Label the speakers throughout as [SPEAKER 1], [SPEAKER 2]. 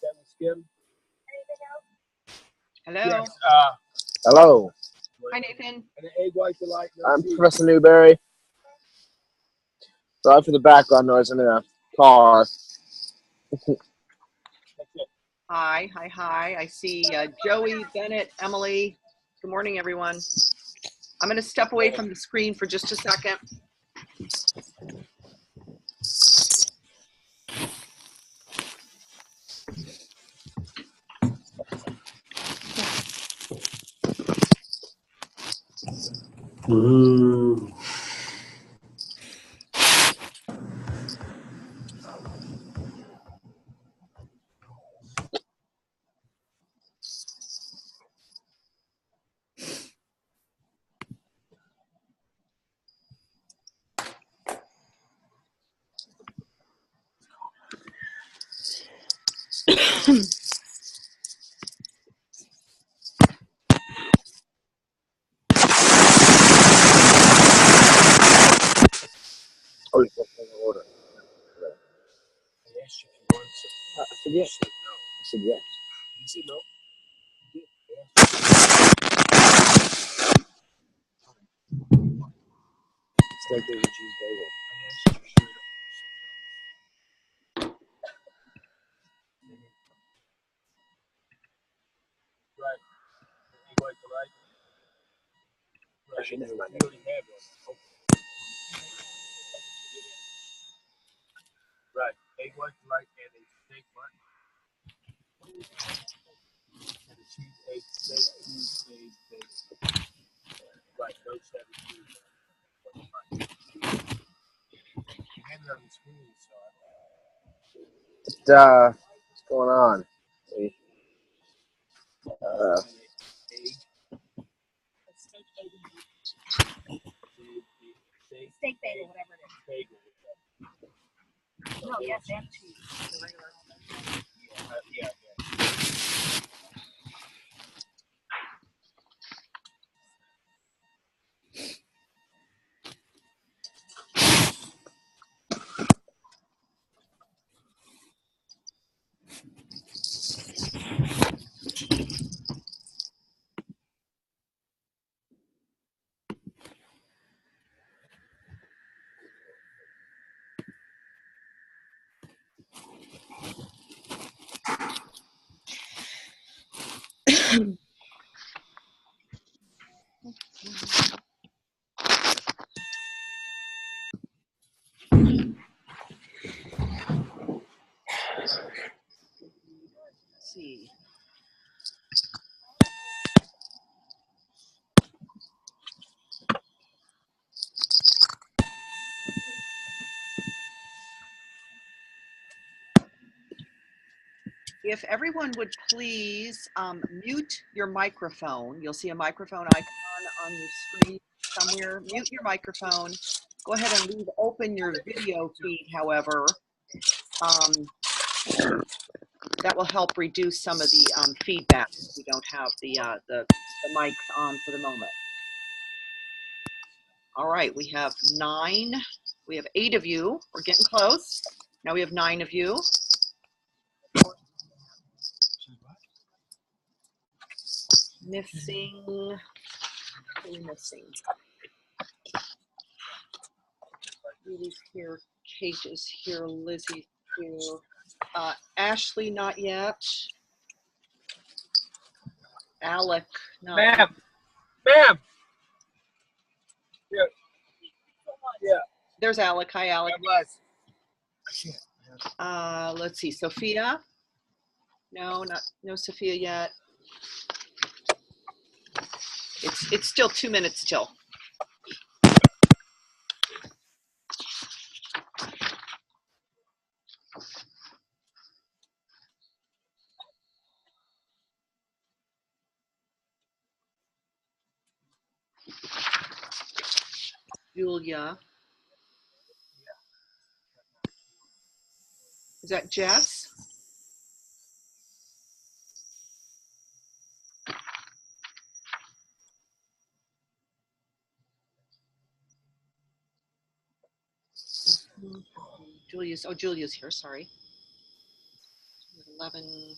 [SPEAKER 1] that we skimmed.
[SPEAKER 2] Hello.
[SPEAKER 1] Yes.
[SPEAKER 3] Hello.
[SPEAKER 2] Hi, Nathan.
[SPEAKER 1] And the egg white delight.
[SPEAKER 3] I'm Professor Newberry. Sorry for the background noise. I'm in a car.
[SPEAKER 2] Hi, hi, hi. I see Joey, Bennett, Emily. Good morning, everyone. I'm going to step away from the screen for just a second.
[SPEAKER 3] Oh, you're in order.
[SPEAKER 1] Yes, if you want to.
[SPEAKER 3] I said yes.
[SPEAKER 1] No.
[SPEAKER 3] I said yes.
[SPEAKER 1] You said no.
[SPEAKER 3] Steak, bacon, cheese, bagel.
[SPEAKER 1] Right. Egg white delight.
[SPEAKER 3] Actually, never mind.
[SPEAKER 1] You already have one. Okay. Right. Egg white delight and a steak bun. And a cheese egg steak, cheese egg bagel. Right. No 17. You had it on the screen, so
[SPEAKER 3] What's going on?
[SPEAKER 4] Steak bagel, whatever it is.
[SPEAKER 1] Bagel.
[SPEAKER 4] No, yes, and cheese. The regular.
[SPEAKER 1] Yeah.
[SPEAKER 2] Let's see. If everyone would please mute your microphone. You'll see a microphone icon on your screen somewhere. Mute your microphone. Go ahead and leave open your video feed, however. That will help reduce some of the feedback if we don't have the mics on for the moment. All right, we have 8 of you. We're getting close. Now we have 9 of you. Missing. What are we missing? Julie's here. Kate is here. Lizzie's here. Ashley, not yet. Alec, not yet.
[SPEAKER 1] Ma'am. Yeah.
[SPEAKER 2] There's Alec. Hi, Alec.
[SPEAKER 1] I
[SPEAKER 2] Let's see. Sophia. No Sophia yet. It's still 2 minutes till. Julia. Is that Jess? Julia's here, sorry. 11.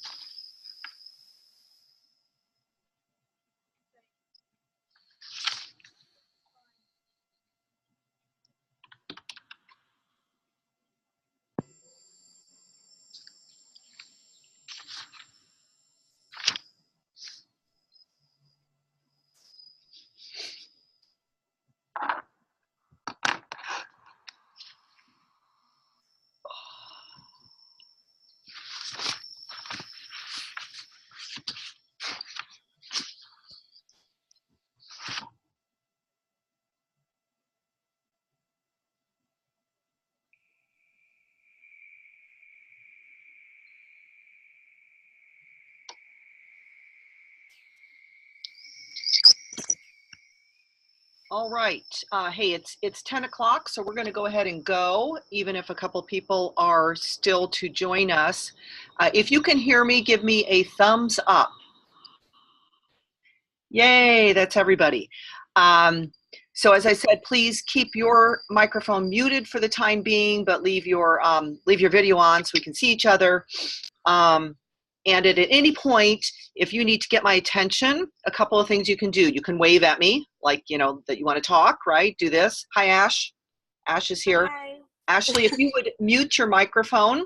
[SPEAKER 2] All right. Hey, it's 10 o'clock, so we're going to go ahead and go, even if a couple people are still to join us. If you can hear me, give me a thumbs up. Yay, that's everybody. So as I said, please keep your microphone muted for the time being, but leave your video on so we can see each other. And at any point, if you need to get my attention, a couple of things you can do. You can wave at me, like, you know, that you want to talk, right? Do this. Hi, Ash. Ash is here.
[SPEAKER 4] Hi.
[SPEAKER 2] Ashley, if you would mute your microphone.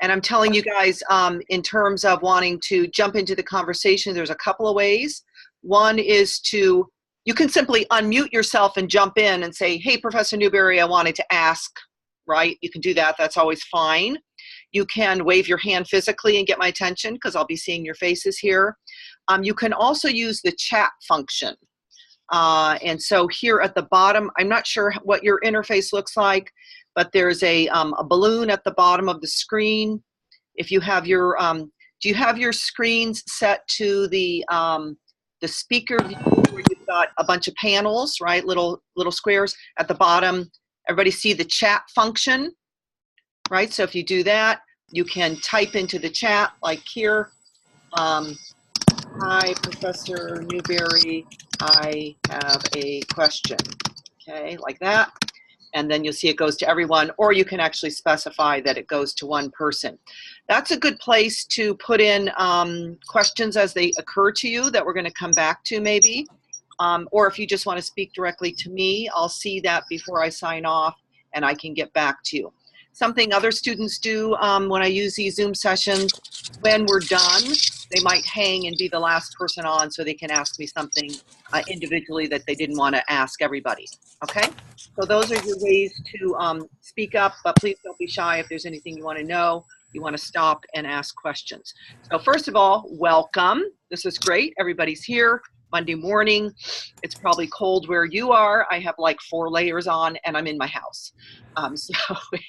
[SPEAKER 2] And I'm telling you guys, in terms of wanting to jump into the conversation, there's a couple of ways. One is you can simply unmute yourself and jump in and say, hey, Professor Newberry, I wanted to ask, right? You can do that. That's always fine. You can wave your hand physically and get my attention because I'll be seeing your faces here. You can also use the chat function. And so here at the bottom, I'm not sure what your interface looks like, but there's a balloon at the bottom of the screen. If you have your, do you have your screens set to the speaker view where you've got a bunch of panels, right? Little squares at the bottom. Everybody see the chat function, right? So if you do that, you can type into the chat like here. Hi, Professor Newberry, I have a question. Okay, like that. And then you'll see it goes to everyone, or you can actually specify that it goes to one person. That's a good place to put in questions as they occur to you that we're going to come back to maybe. Or if you just want to speak directly to me, I'll see that before I sign off and I can get back to you. Something other students do when I use these Zoom sessions, when we're done, they might hang and be the last person on so they can ask me something individually that they didn't want to ask everybody, okay? So those are your ways to speak up, but please don't be shy if there's anything you want to know. You want to stop and ask questions. So first of all, welcome. This is great. Everybody's here. Monday morning. It's probably cold where you are. I have like 4 layers on and I'm in my house. So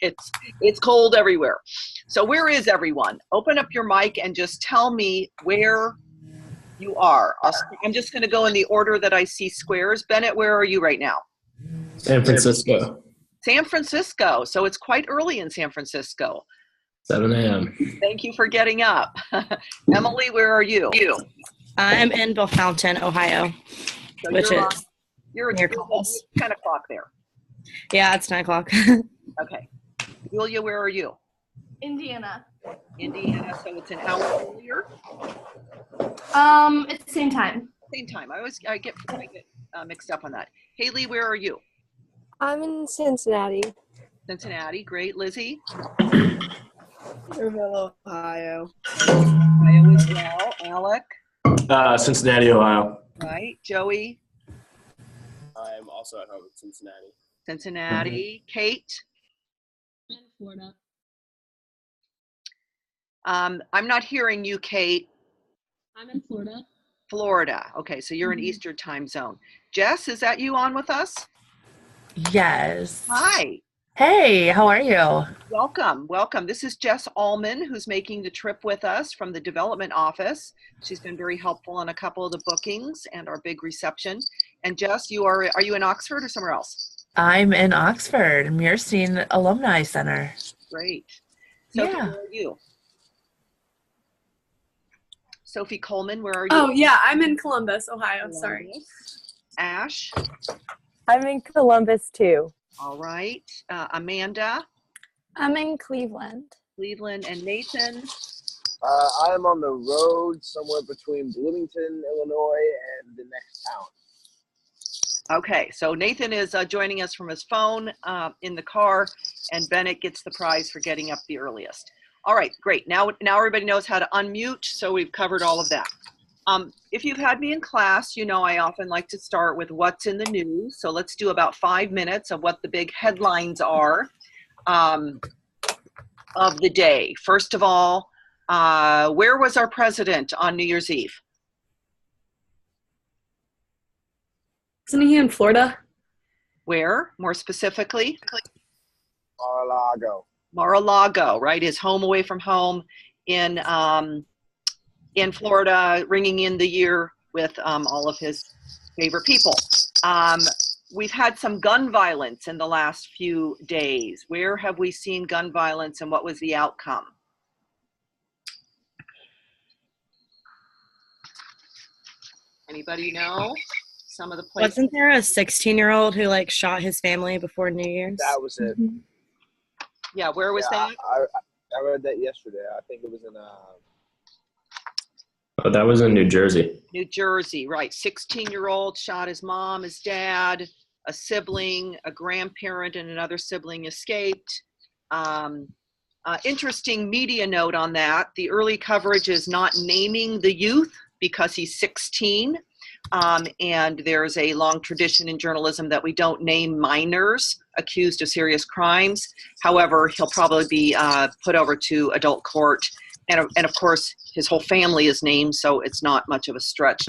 [SPEAKER 2] it's cold everywhere. So where is everyone? Open up your mic and just tell me where you are. I'm just going to go in the order that I see squares. Bennett, where are you right now?
[SPEAKER 5] San Francisco.
[SPEAKER 2] San Francisco. So it's quite early in San Francisco.
[SPEAKER 5] 7 a.m.
[SPEAKER 2] Thank you for getting up. Emily, where are you?
[SPEAKER 6] I'm in Bellefontaine, Ohio,
[SPEAKER 2] So
[SPEAKER 6] which
[SPEAKER 2] you're
[SPEAKER 6] near
[SPEAKER 2] at
[SPEAKER 6] Columbus.
[SPEAKER 2] 10 o'clock there.
[SPEAKER 6] Yeah, it's 9 o'clock.
[SPEAKER 2] Okay. Julia, where are you?
[SPEAKER 4] Indiana.
[SPEAKER 2] Indiana, so it's an hour earlier?
[SPEAKER 4] It's the same time.
[SPEAKER 2] Same time. I get mixed up on that. Haley, where are you?
[SPEAKER 7] I'm in Cincinnati.
[SPEAKER 2] Cincinnati. Great. Lizzie?
[SPEAKER 8] Fairville, Ohio.
[SPEAKER 2] Ohio as well. Alec?
[SPEAKER 5] Cincinnati, Ohio.
[SPEAKER 2] Right. Joey?
[SPEAKER 3] I'm also at home in Cincinnati.
[SPEAKER 2] Cincinnati. Kate?
[SPEAKER 9] I'm in Florida.
[SPEAKER 2] I'm not hearing you, Kate.
[SPEAKER 9] I'm in Florida.
[SPEAKER 2] Florida. Okay, so you're in Eastern time zone. Jess, is that you on with us?
[SPEAKER 10] Yes.
[SPEAKER 2] Hi.
[SPEAKER 10] Hey, how are you?
[SPEAKER 2] Welcome, welcome. This is Jess Allman, who's making the trip with us from the development office. She's been very helpful on a couple of the bookings and our big reception. And Jess, are you in Oxford or somewhere else?
[SPEAKER 10] I'm in Oxford, Mearstein Alumni Center.
[SPEAKER 2] Great. Sophie,
[SPEAKER 10] Yeah.
[SPEAKER 2] where are you? Sophie Coleman, where are you?
[SPEAKER 8] Oh, yeah, I'm in Columbus, Ohio. Sorry.
[SPEAKER 2] Ash?
[SPEAKER 7] I'm in Columbus too.
[SPEAKER 2] All right. Amanda?
[SPEAKER 7] I'm in Cleveland.
[SPEAKER 2] Cleveland. And Nathan?
[SPEAKER 1] I'm on the road somewhere between Bloomington, Illinois, and the next town.
[SPEAKER 2] Okay, so Nathan is joining us from his phone in the car, and Bennett gets the prize for getting up the earliest. All right, great. Now everybody knows how to unmute, so we've covered all of that. If you've had me in class, you know I often like to start with what's in the news. So let's do about 5 minutes of what the big headlines are of the day. First of all, where was our president on New Year's Eve?
[SPEAKER 8] Isn't he in Florida?
[SPEAKER 2] Where, more specifically?
[SPEAKER 1] Mar-a-Lago.
[SPEAKER 2] Mar-a-Lago, right? His home away from home in Florida, ringing in the year with all of his favorite people. We've had some gun violence in the last few days. Where have we seen gun violence and what was the outcome? Anybody know some of the places?
[SPEAKER 6] Wasn't there a 16-year-old who like shot his family before New Year's?
[SPEAKER 1] That was it.
[SPEAKER 2] Yeah, where was that?
[SPEAKER 1] I read that yesterday. I think it was in
[SPEAKER 5] Oh, that was in New Jersey.
[SPEAKER 2] New Jersey, right. 16-year-old shot his mom, his dad, a sibling, a grandparent, and another sibling escaped. Interesting media note on that. The early coverage is not naming the youth because he's 16. And there's a long tradition in journalism that we don't name minors accused of serious crimes. However, he'll probably be put over to adult court. And of course, his whole family is named, so it's not much of a stretch.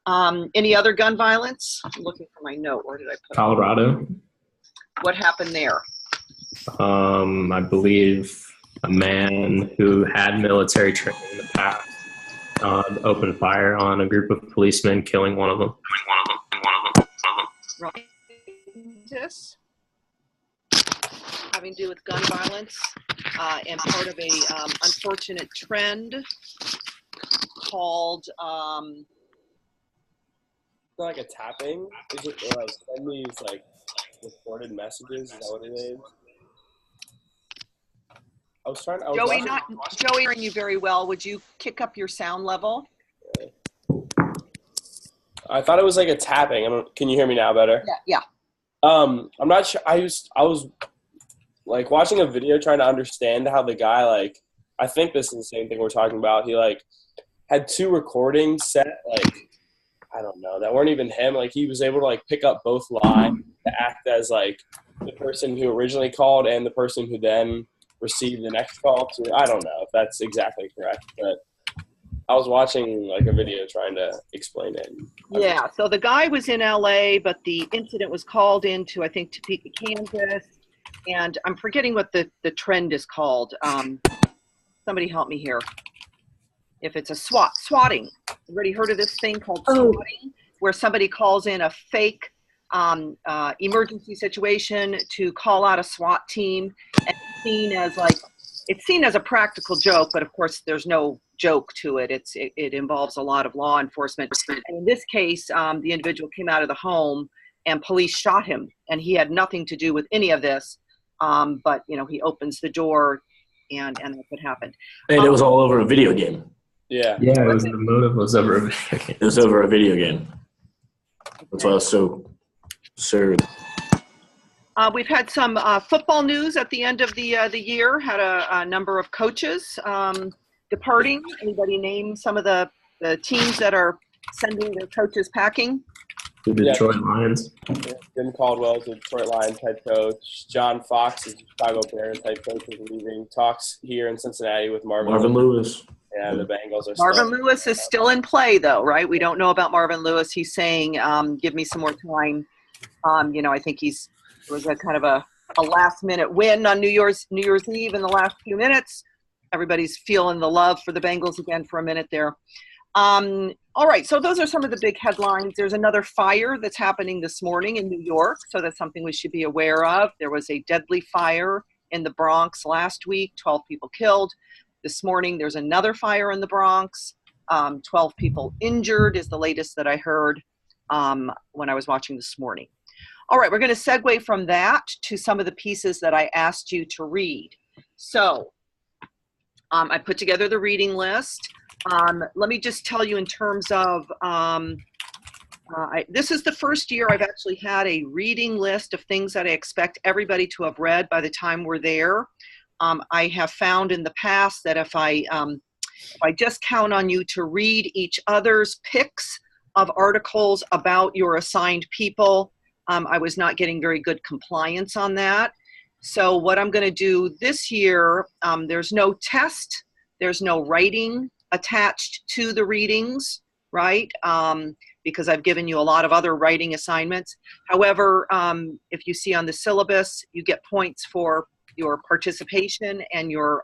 [SPEAKER 2] Any other gun violence? I'm looking for my note. Where did I put it?
[SPEAKER 5] Colorado.
[SPEAKER 2] What happened there?
[SPEAKER 5] I believe a man who had military training in the past opened fire on a group of policemen, killing one of them.
[SPEAKER 2] Right. This having to do with gun violence and part of a unfortunate trend called
[SPEAKER 3] Like a tapping? Is it or like send these like recorded messages? Is that what it is? I was
[SPEAKER 2] Joey,
[SPEAKER 3] watching-
[SPEAKER 2] Joey, hearing you very well. Would you kick up your sound level?
[SPEAKER 3] I thought it was like a tapping. Can you hear me now better?
[SPEAKER 2] Yeah.
[SPEAKER 3] I'm not sure. I was like watching a video trying to understand how the guy like. I think this is the same thing we're talking about. He like had two recordings set like I don't know that weren't even him. Like he was able to like pick up both lines to act as like the person who originally called and the person who then received the next call. So I don't know if that's exactly correct, but I was watching like a video trying to explain it.
[SPEAKER 2] Yeah, so the guy was in LA, but the incident was called into, I think, Topeka, Kansas. And I'm forgetting what the trend is called. Somebody help me here. If it's a swatting. Already heard of this thing called swatting, where somebody calls in a fake emergency situation to call out a SWAT team, and it's seen as a practical joke, but of course there's no joke to it. It involves a lot of law enforcement. And in this case, the individual came out of the home and police shot him, and he had nothing to do with any of this. But he opens the door, and that's what happened.
[SPEAKER 11] And it was all over a video game.
[SPEAKER 3] Yeah.
[SPEAKER 5] Yeah, the motive was over a video game.
[SPEAKER 11] It was over a video game. That's why I was so absurd.
[SPEAKER 2] We've had some football news at the end of the year. Had a number of coaches departing. Anybody name some of the teams that are sending their coaches packing?
[SPEAKER 5] The Detroit Lions.
[SPEAKER 3] Jim Caldwell is the Detroit Lions head coach. John Fox is the Chicago Bears head coach, is leaving. Talks here in Cincinnati with Marvin Lewis. Yeah, the Bengals are
[SPEAKER 2] Marvin Lewis is still in play, though, right? We don't know about Marvin Lewis. He's saying, give me some more time. I think it was a kind of a last-minute win on New Year's Eve in the last few minutes. Everybody's feeling the love for the Bengals again for a minute there. All right, so those are some of the big headlines. There's another fire that's happening this morning in New York, so that's something we should be aware of. There was a deadly fire in the Bronx last week, 12 people killed. This morning, there's another fire in the Bronx. 12 people injured is the latest that I heard when I was watching this morning. All right, we're going to segue from that to some of the pieces that I asked you to read. So I put together the reading list. Let me just tell you in terms of, this is the first year I've actually had a reading list of things that I expect everybody to have read by the time we're there. I have found in the past that if I just count on you to read each other's picks of articles about your assigned people, I was not getting very good compliance on that. So what I'm going to do this year, there's no test, there's no writing attached to the readings, right? Because I've given you a lot of other writing assignments. However, if you see on the syllabus, you get points for your participation and your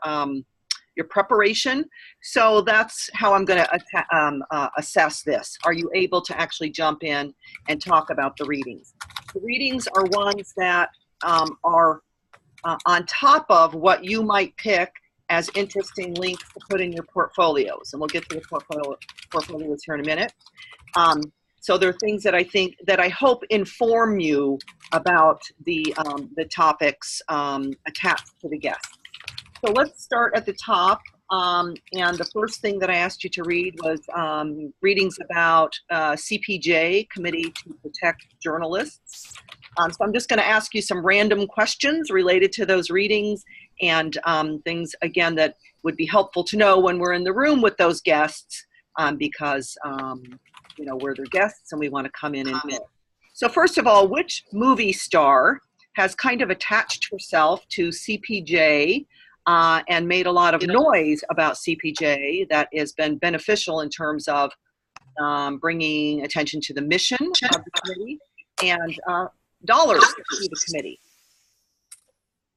[SPEAKER 2] preparation. So that's how I'm going to assess this. Are you able to actually jump in and talk about the readings? The readings are ones that are on top of what you might pick as interesting links to put in your portfolios. And we'll get to the portfolios here in a minute. So there are things that I hope inform you about the topics attached to the guest. So let's start at the top. And the first thing that I asked you to read was readings about CPJ, Committee to Protect Journalists. So I'm just going to ask you some random questions related to those readings and things, again, that would be helpful to know when we're in the room with those guests because, you know, we're their guests and we want to come in and know. So first of all, which movie star has kind of attached herself to CPJ and made a lot of noise about CPJ that has been beneficial in terms of bringing attention to the mission of the committee and dollars to the committee?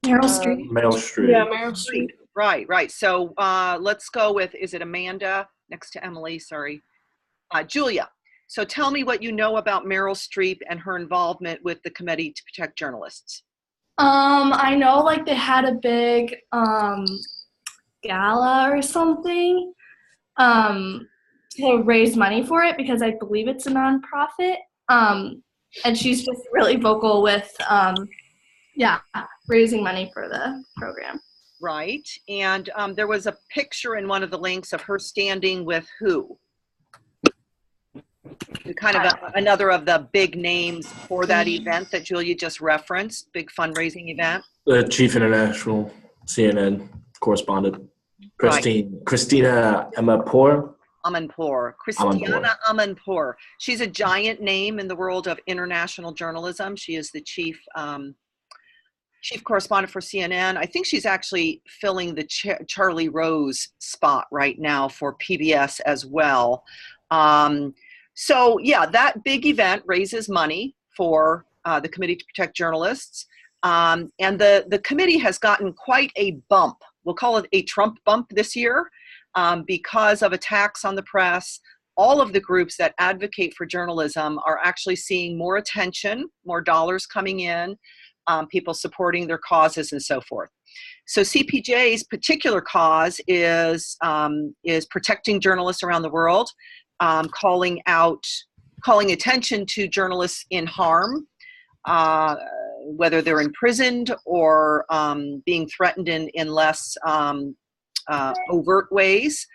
[SPEAKER 8] Meryl Streep.
[SPEAKER 11] Meryl Streep.
[SPEAKER 8] Yeah, Meryl Streep.
[SPEAKER 2] Right. So let's go with, is it Amanda next to Emily? Sorry. Julia. So tell me what you know about Meryl Streep and her involvement with the Committee to Protect Journalists.
[SPEAKER 8] I know like they had a big gala or something to raise money for it because I believe it's a nonprofit. And she's just really vocal with raising money for the program.
[SPEAKER 2] Right. And there was a picture in one of the links of her standing with who? Kind of another of the big names for that event that Julia just referenced, big fundraising event.
[SPEAKER 11] The chief international CNN correspondent, Christina Amanpour.
[SPEAKER 2] Christiana Amanpour. She's a giant name in the world of international journalism. She is the chief correspondent for CNN. I think she's actually filling the Charlie Rose spot right now for PBS as well. So yeah, that big event raises money for the Committee to Protect Journalists. And the committee has gotten quite a bump. We'll call it a Trump bump this year because of attacks on the press. All of the groups that advocate for journalism are actually seeing more attention, more dollars coming in, people supporting their causes and so forth. So CPJ's particular cause is protecting journalists around the world. Calling attention to journalists in harm, whether they're imprisoned or being threatened in less overt ways.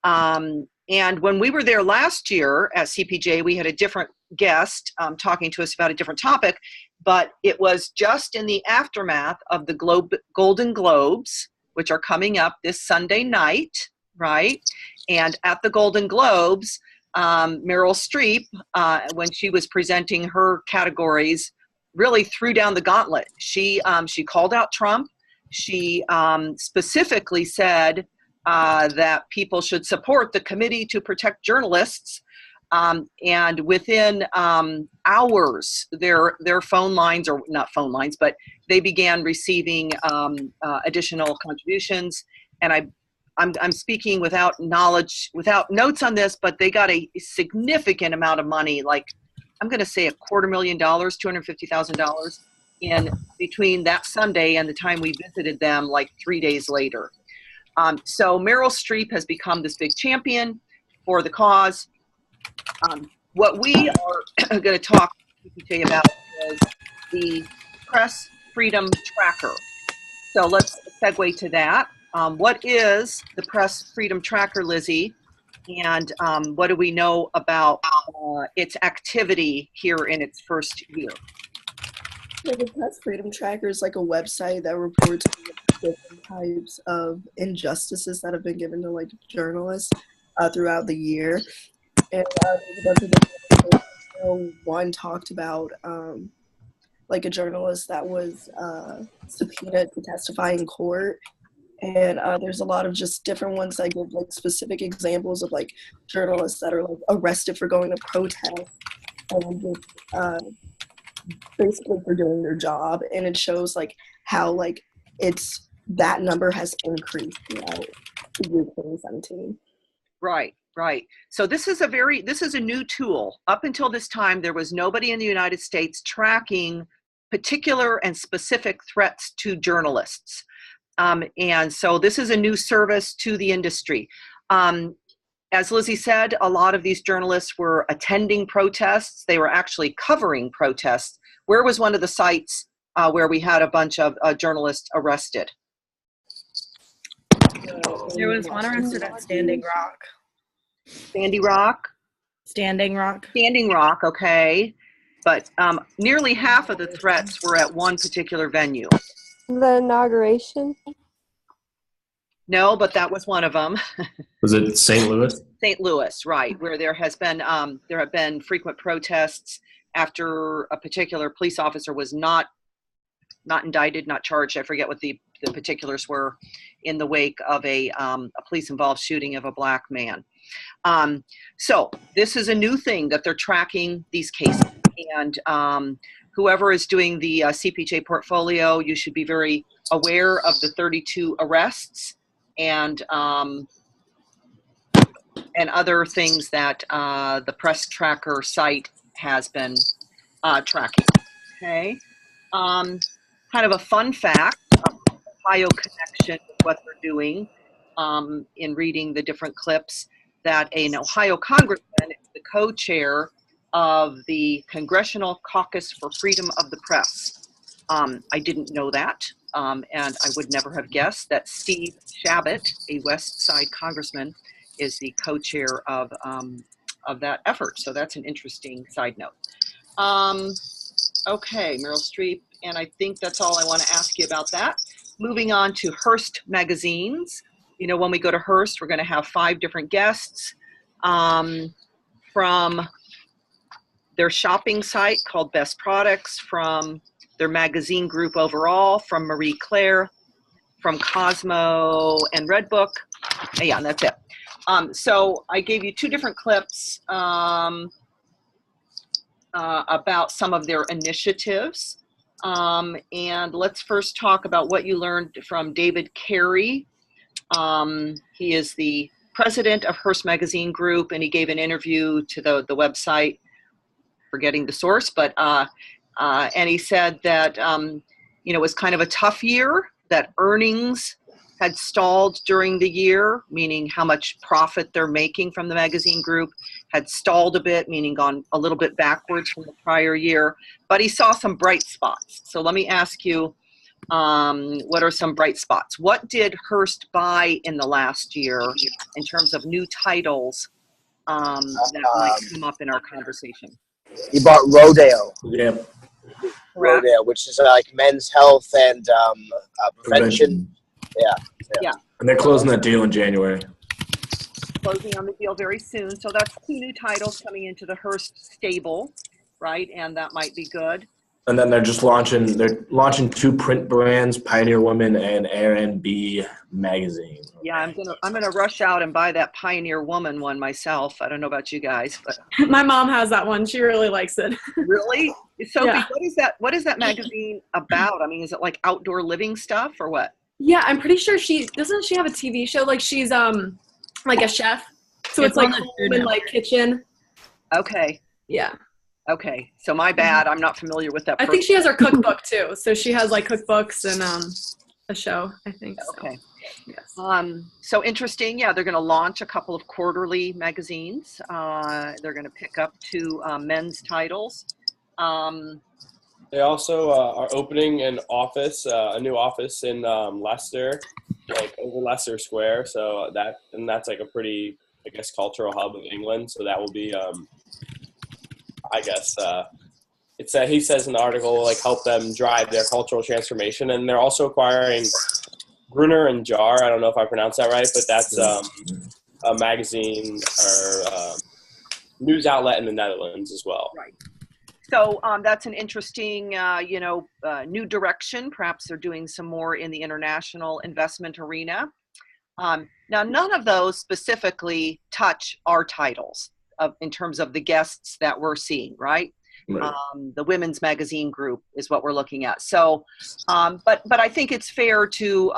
[SPEAKER 2] And when we were there last year at CPJ, we had a different guest talking to us about a different topic, but it was just in the aftermath of the Golden Globes, which are coming up this Sunday night, right? And at the Golden Globes, Meryl Streep, when she was presenting her categories, really threw down the gauntlet. She called out Trump. She specifically said that people should support the Committee to Protect Journalists. And within hours, their phone lines, or not phone lines, but they began receiving additional contributions. And I'm speaking without knowledge, without notes on this, but they got a significant amount of money, like I'm going to say $250,000, $250,000 in between that Sunday and the time we visited them, like 3 days later. So Meryl Streep has become this big champion for the cause. What we are going to talk to you about is the Press Freedom Tracker. So let's segue to that. What is the Press Freedom Tracker, Lizzie? And what do we know about its activity here in its first year?
[SPEAKER 12] Yeah, the Press Freedom Tracker is like a website that reports different types of injustices that have been given to like journalists throughout the year. And there's a bunch of different one talked about like a journalist that was subpoenaed to testify in court. And there's a lot of just different ones that give like specific examples of like journalists that are like arrested for going to protest and just basically for doing their job. And it shows like how like that number has increased throughout the year 2017.
[SPEAKER 2] Right, right. So this is a new tool. Up until this time, there was nobody in the United States tracking particular and specific threats to journalists. And so this is a new service to the industry. As Lizzie said, a lot of these journalists were attending protests. They were actually covering protests. Where was one of the sites where we had a bunch of journalists arrested?
[SPEAKER 6] There was one arrested at Standing Rock.
[SPEAKER 2] Sandy Rock?
[SPEAKER 6] Standing Rock.
[SPEAKER 2] Standing Rock, okay. But nearly half of the threats were at one particular venue.
[SPEAKER 7] The inauguration?
[SPEAKER 2] No, but that was one of them.
[SPEAKER 5] Was it St. Louis?
[SPEAKER 2] St. Louis, right, where there have been frequent protests after a particular police officer was not indicted, not charged. I forget what the particulars were, in the wake of a police-involved shooting of a black man. So this is a new thing that they're tracking these cases, and whoever is doing the CPJ portfolio, you should be very aware of the 32 arrests and other things that the Press Tracker site has been tracking. Okay, kind of a fun fact, Ohio connection with what they're doing in reading the different clips, that an Ohio congressman is the co-chair of the Congressional Caucus for Freedom of the Press. I didn't know that, and I would never have guessed that Steve Shabbat, a West Side congressman, is the co-chair of that effort. So that's an interesting side note. Okay, Meryl Streep, and I think that's all I want to ask you about that. Moving on to Hearst magazines. You know, when we go to Hearst, we're going to have 5 different guests from their shopping site called Best Products, from their magazine group overall, from Marie Claire, from Cosmo and Redbook. Yeah, and that's it. So I gave you 2 different clips about some of their initiatives. And let's first talk about what you learned from David Carey. He is the president of Hearst Magazine Group, and he gave an interview to the website, forgetting the source, but and he said that you know, it was kind of a tough year, that earnings had stalled during the year, meaning how much profit they're making from the magazine group had stalled a bit, meaning gone a little bit backwards from the prior year, but he saw some bright spots. So let me ask you, what are some bright spots? What did Hearst buy in the last year in terms of new titles that might come up in our conversation?
[SPEAKER 1] He bought Rodale.
[SPEAKER 11] Yeah.
[SPEAKER 1] Rodale, which is like men's health and prevention. Yeah.
[SPEAKER 11] And they're closing that deal in January.
[SPEAKER 2] Closing on the deal very soon. So that's 2 new titles coming into the Hearst stable, right? And that might be good.
[SPEAKER 11] And then they're launching 2 print brands, Pioneer Woman and R&B Magazine.
[SPEAKER 2] Yeah, I'm gonna rush out and buy that Pioneer Woman one myself. I don't know about you guys, but
[SPEAKER 13] my mom has that one. She really likes it.
[SPEAKER 2] Really? Sophie,
[SPEAKER 13] Yeah.
[SPEAKER 2] What is that magazine about? I mean, is it like outdoor living stuff or what?
[SPEAKER 13] Yeah, I'm pretty sure doesn't she have a TV show? Like she's like a chef. So it's like home and like kitchen.
[SPEAKER 2] Okay.
[SPEAKER 13] Yeah.
[SPEAKER 2] Okay. So my bad. I'm not familiar with that.
[SPEAKER 13] I think she has her cookbook too. So she has like cookbooks and a show, I think. So.
[SPEAKER 2] Okay.
[SPEAKER 13] Yes.
[SPEAKER 2] So interesting. Yeah, they're going to launch a couple of quarterly magazines. They're going to pick up 2 men's titles.
[SPEAKER 3] They also are opening an office, a new office in Leicester, like over Leicester Square. So that's like a pretty, I guess, cultural hub of England. So that will be, I guess, it's he says in the article, like, help them drive their cultural transformation. And they're also acquiring Gruner and Jar. I don't know if I pronounced that right, but that's a magazine or news outlet in the Netherlands as well.
[SPEAKER 2] Right. So that's an interesting, new direction. Perhaps they're doing some more in the international investment arena. Now, none of those specifically touch our titles in terms of the guests that we're seeing, right?
[SPEAKER 11] Right.
[SPEAKER 2] The women's magazine group is what we're looking at. So, but I think it's fair to,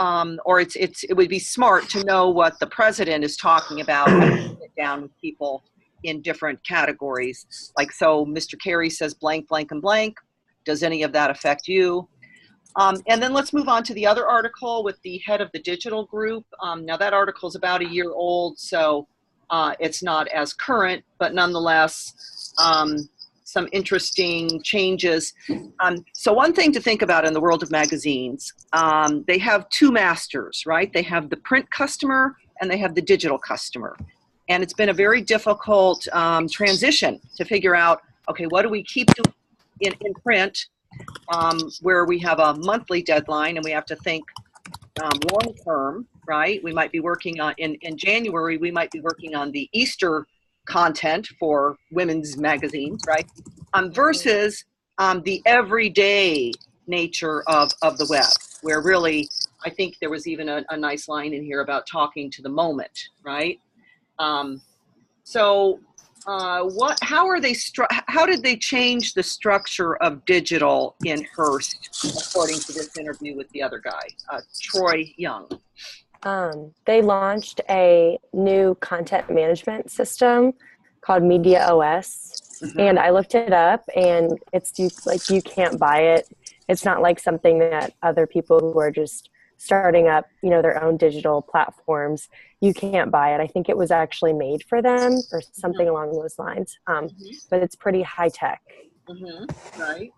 [SPEAKER 2] or it would be smart to know what the president is talking about. Sit down with people in different categories. Like, so Mr. Kerry says blank, blank, and blank. Does any of that affect you? And then let's move on to the other article with the head of the digital group. Now that article is about a year old, so it's not as current, but nonetheless, some interesting changes. So one thing to think about in the world of magazines, they have two masters, right? They have the print customer and they have the digital customer. And it's been a very difficult transition to figure out, okay, what do we keep doing in print, where we have a monthly deadline and we have to think long term, right? We might be working on, in January, we might be working on the Easter content for women's magazines, right? Versus the everyday nature of the web, where really, I think there was even a nice line in here about talking to the moment, right? How did they change the structure of digital in Hearst, according to this interview with the other guy, Troy Young?
[SPEAKER 7] They launched a new content management system called Media OS, and I looked it up, and you can't buy it. It's not like something that other people who are just starting up, their own digital platforms, you can't buy it. I think it was actually made for them or something along those lines. But it's pretty high tech.
[SPEAKER 2] Right.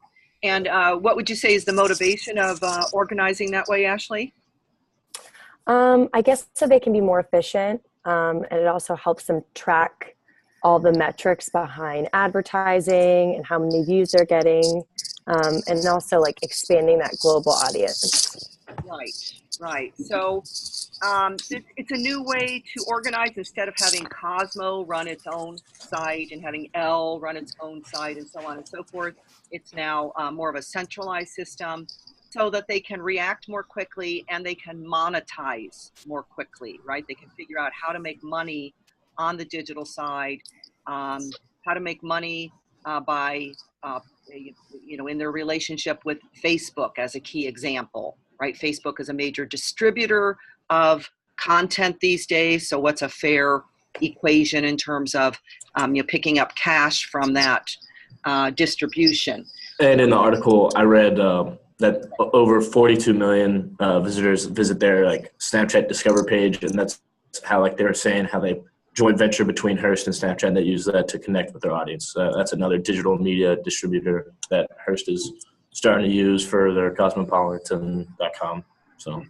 [SPEAKER 2] And what would you say is the motivation of organizing that way, Ashley?
[SPEAKER 7] I guess so they can be more efficient, and it also helps them track all the metrics behind advertising and how many views they're getting, and also like expanding that global audience.
[SPEAKER 2] Right. So it's a new way to organize. Instead of having Cosmo run its own site and having Elle run its own site and so on and so forth, it's now more of a centralized system so that they can react more quickly and they can monetize more quickly, right? They can figure out how to make money on the digital side, how to make money by, in their relationship with Facebook as a key example, right? Facebook is a major distributor of content these days. So what's a fair equation in terms of picking up cash from that distribution?
[SPEAKER 11] And in the article, I read that over 42 million visitors visit their Snapchat Discover page, and that's how they were saying how they joint venture between Hearst and Snapchat that use that to connect with their audience. That's another digital media distributor that Hearst is starting to use for their cosmopolitan.com. So.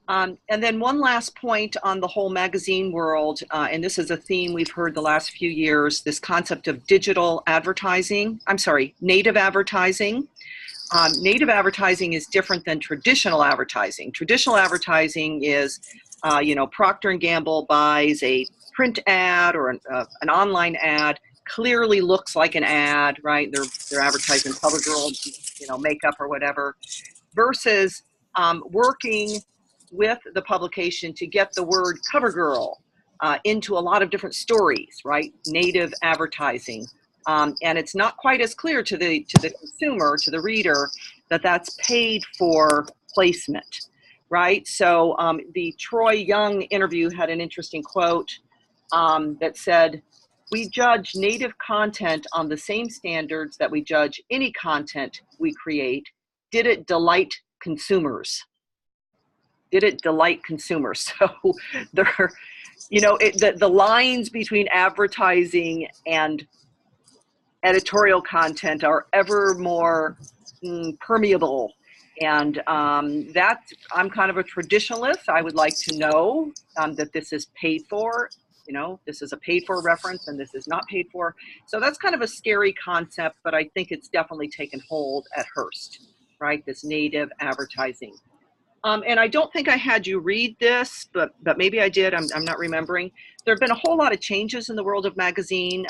[SPEAKER 2] And then one last point on the whole magazine world, and this is a theme we've heard the last few years, this concept of native advertising. Native advertising is different than traditional advertising. Traditional advertising is, Procter & Gamble buys a print ad or an online ad, clearly looks like an ad, right? They're advertising CoverGirl, makeup or whatever, versus working with the publication to get the word CoverGirl into a lot of different stories, right? Native advertising. And it's not quite as clear to the consumer, to the reader, that that's paid for placement, right? So the Troy Young interview had an interesting quote that said, "We judge native content on the same standards that we judge any content we create. Did it delight consumers?" Did it delight consumers? So there, the lines between advertising and editorial content are ever more permeable And I'm kind of a traditionalist. I would like to know that this is paid for. You know, this is a paid for reference and this is not paid for. So that's kind of a scary concept, but I think it's definitely taken hold at Hearst, right? This native advertising. And I don't think I had you read this, but maybe I did. I'm not remembering. There have been a whole lot of changes in the world of magazine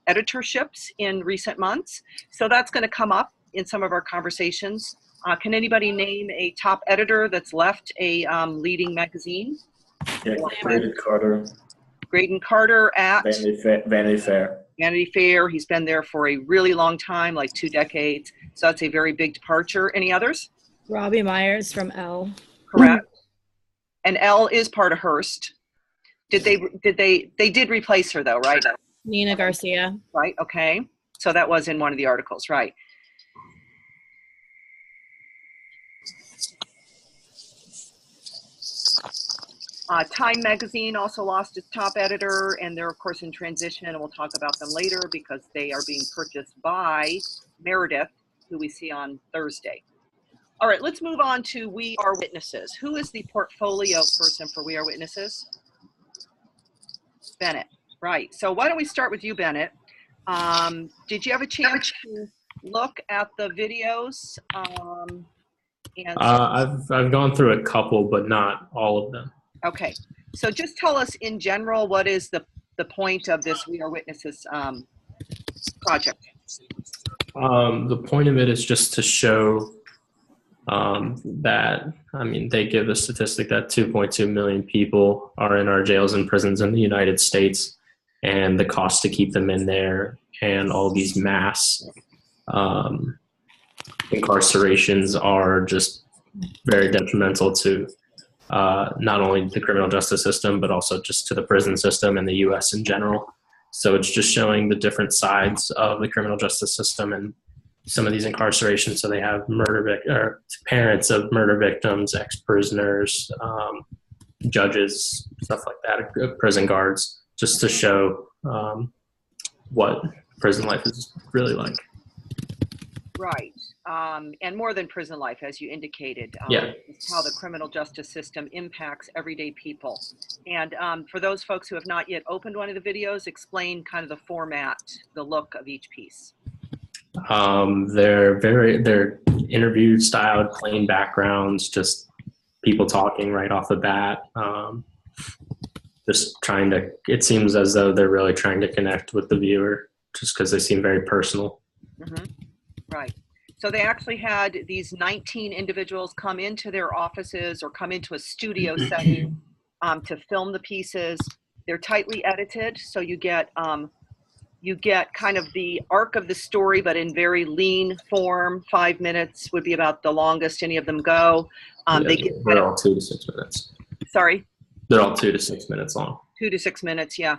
[SPEAKER 2] editorships in recent months. So that's going to come up in some of our conversations. Can anybody name a top editor that's left a leading magazine?
[SPEAKER 11] Yeah, Graydon Carter.
[SPEAKER 2] Graydon Carter at
[SPEAKER 11] Vanity Fair.
[SPEAKER 2] Vanity Fair. He's been there for a really long time, like 2 decades. So that's a very big departure. Any others?
[SPEAKER 6] Robbie Myers from Elle.
[SPEAKER 2] Correct. And Elle is part of Hearst. They did replace her though, right?
[SPEAKER 6] Nina Garcia.
[SPEAKER 2] Right, okay. So that was in one of the articles, right. Time Magazine also lost its top editor, and they're of course in transition, and we'll talk about them later because they are being purchased by Meredith, who we see on Thursday. All right, let's move on to We Are Witnesses. Who is the portfolio person for We Are Witnesses? Bennett, right. So why don't we start with you, Bennett? Did you have a chance to look at the videos?
[SPEAKER 5] I've gone through a couple, but not all of them.
[SPEAKER 2] Okay, so just tell us in general, what is the point of this We Are Witnesses project?
[SPEAKER 5] The point of it is just to show that, I mean, they give the statistic that 2.2 million people are in our jails and prisons in the United States, and the cost to keep them in there, and all these mass incarcerations are just very detrimental to not only the criminal justice system, but also just to the prison system and the U.S. in general. So it's just showing the different sides of the criminal justice system and some of these incarcerations. So they have parents of murder victims, ex-prisoners, judges, stuff like that, prison guards, just to show what prison life is really like.
[SPEAKER 2] Right. And more than prison life, as you indicated,
[SPEAKER 5] yeah.
[SPEAKER 2] How the criminal justice system impacts everyday people. And for those folks who have not yet opened one of the videos, explain kind of the format, the look of each piece.
[SPEAKER 5] They're interview styled, plain backgrounds, just people talking right off the bat. Just trying to, it seems as though they're really trying to connect with the viewer just because they seem very personal.
[SPEAKER 2] Mm-hmm. Right. So they actually had these 19 individuals come into their offices or come into a studio setting to film the pieces. They're tightly edited, so you get kind of the arc of the story, but in very lean form. 5 minutes would be about the longest any of them go.
[SPEAKER 5] They're all 2 to 6 minutes.
[SPEAKER 2] Sorry?
[SPEAKER 5] They're all 2 to 6 minutes long.
[SPEAKER 2] 2 to 6 minutes, yeah.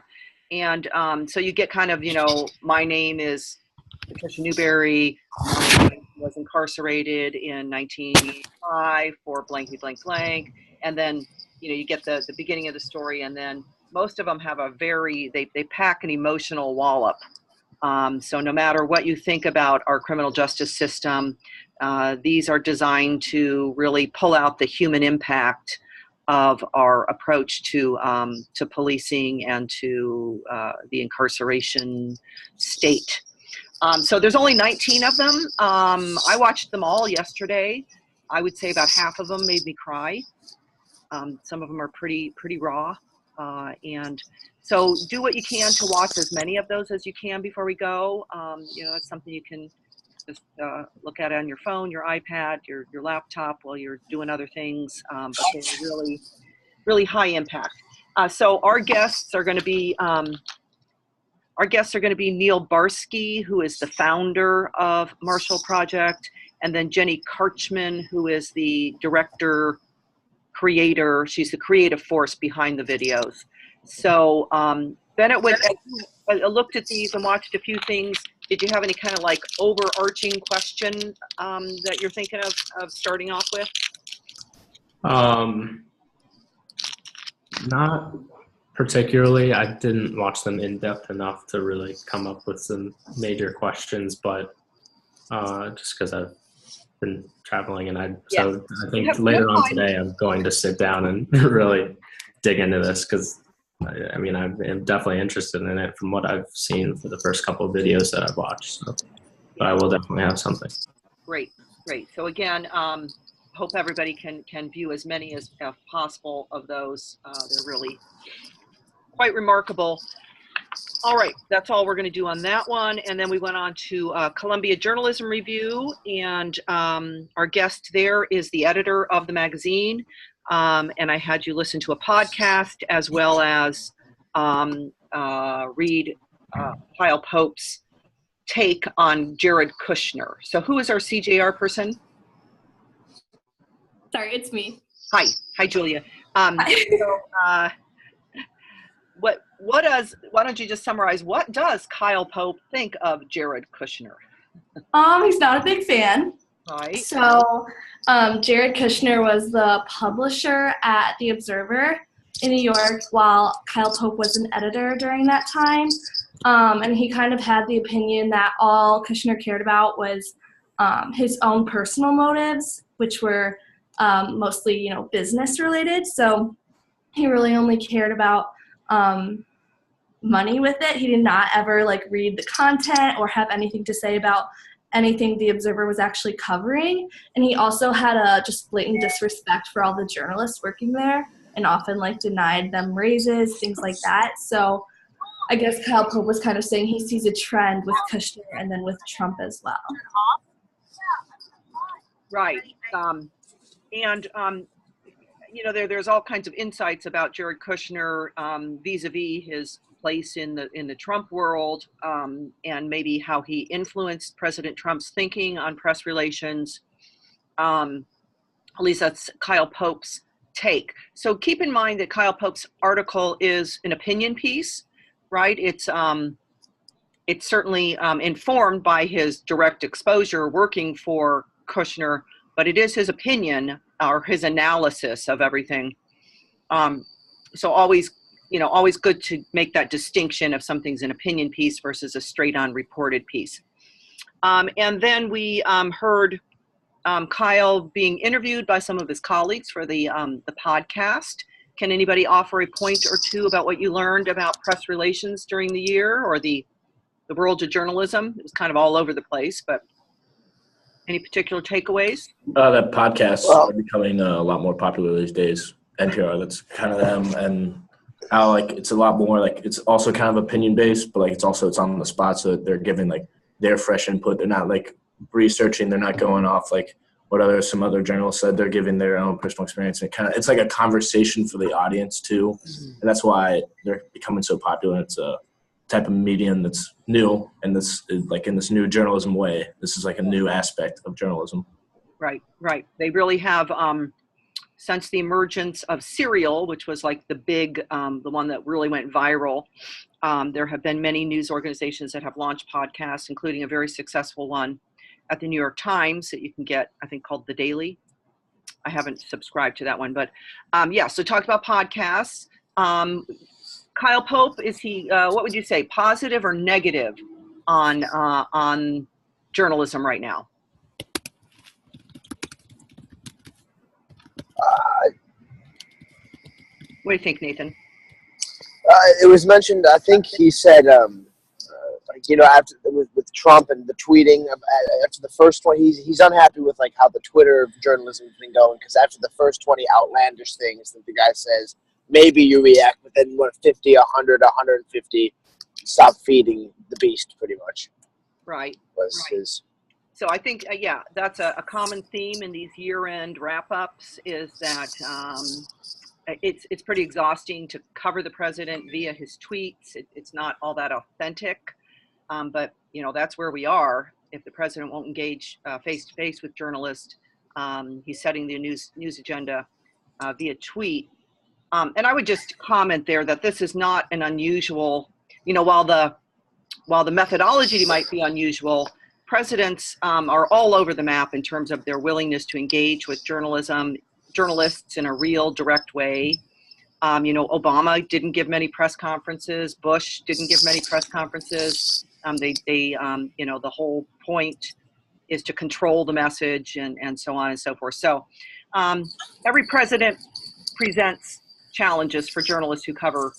[SPEAKER 2] And so you get kind of, my name is Patricia Newberry, was incarcerated in 1985 for blankety blank blank. And then, you get the beginning of the story, and then most of them have they pack an emotional wallop. So no matter what you think about our criminal justice system, these are designed to really pull out the human impact of our approach to policing and to the incarceration state. So there's only 19 of them. I watched them all yesterday. I would say about half of them made me cry. Some of them are pretty raw. And so do what you can to watch as many of those as you can before we go. It's something you can just look at on your phone, your iPad, your laptop while you're doing other things. But they're really, really high impact. So our guests are going to be Neil Barsky, who is the founder of Marshall Project, and then Jenny Karchman, who is the director, creator. She's the creative force behind the videos. So Bennett, I looked at these and watched a few things. Did you have any kind of like overarching question that you're thinking of starting off with?
[SPEAKER 5] Not particularly. I didn't watch them in depth enough to really come up with some major questions, but just because I've been traveling, and I think
[SPEAKER 2] You have
[SPEAKER 5] later
[SPEAKER 2] no
[SPEAKER 5] on
[SPEAKER 2] time.
[SPEAKER 5] today I'm going to sit down and really dig into this because I mean I'm definitely interested in it from what I've seen for the first couple of videos that I've watched. So, but I will definitely have something.
[SPEAKER 2] Great. So again, hope everybody can view as many as possible of those. They're really quite remarkable. All right, that's all we're going to do on that one. And then we went on to Columbia Journalism Review, and our guest there is the editor of the magazine. And I had you listen to a podcast as well as read Kyle Pope's take on Jared Kushner. So who is our CJR person?
[SPEAKER 8] Sorry, it's me.
[SPEAKER 2] Hi, Julia. Why don't you just summarize, what does Kyle Pope think of Jared Kushner?
[SPEAKER 8] He's not a big fan.
[SPEAKER 2] Right.
[SPEAKER 8] So, Jared Kushner was the publisher at The Observer in New York while Kyle Pope was an editor during that time. And he kind of had the opinion that all Kushner cared about was his own personal motives, which were mostly, business related. So he really only cared about money with it. He did not ever read the content or have anything to say about anything The Observer was actually covering. And he also had a just blatant disrespect for all the journalists working there and often denied them raises, things like that. So I guess Kyle Pope was kind of saying he sees a trend with Kushner and then with Trump as well.
[SPEAKER 2] Right. There's all kinds of insights about Jared Kushner vis-a-vis his place in the Trump world, and maybe how he influenced President Trump's thinking on press relations. At least that's Kyle Pope's take. So keep in mind that Kyle Pope's article is an opinion piece, right? It's certainly informed by his direct exposure working for Kushner, but it is his opinion or his analysis of everything. So always good to make that distinction if something's an opinion piece versus a straight-on reported piece. And then we heard Kyle being interviewed by some of his colleagues for the podcast. Can anybody offer a point or two about what you learned about press relations during the year or the world of journalism? It was kind of all over the place, but any particular takeaways?
[SPEAKER 11] That podcasts are becoming a lot more popular these days. NPR, that's kind of them, and how it's a lot more it's also kind of opinion based, but it's on the spot, so they're giving their fresh input. They're not researching. They're not going off what some other journalists said. They're giving their own personal experience. And it's like a conversation for the audience too, and that's why they're becoming so popular. It's a type of medium that's new, and this in this new journalism way. This is a new aspect of journalism.
[SPEAKER 2] Right. They really have, since the emergence of Serial, which was the big, the one that really went viral, there have been many news organizations that have launched podcasts, including a very successful one at the New York Times that you can get, I think, called The Daily. I haven't subscribed to that one, but so talk about podcasts. Kyle Pope, is he, what would you say, positive or negative on journalism right now? What do you think, Nathan?
[SPEAKER 1] It was mentioned, I think he said, after with Trump and the tweeting, after the first one, he's unhappy with how the Twitter journalism has been going, because after the first 20 outlandish things that the guy says, maybe you react, but then 50, 100, 150, stop feeding the beast, pretty much.
[SPEAKER 2] Right.
[SPEAKER 1] Was his.
[SPEAKER 2] So I think, that's a common theme in these year-end wrap-ups, is that it's pretty exhausting to cover the president via his tweets. It's not all that authentic, but that's where we are. If the president won't engage face-to-face with journalists, he's setting the news agenda via tweet. And I would just comment there that this is not an unusual, while the methodology might be unusual, presidents are all over the map in terms of their willingness to engage with journalists in a real direct way. Obama didn't give many press conferences. Bush didn't give many press conferences. The whole point is to control the message and so on and so forth. So every president presents challenges for journalists who cover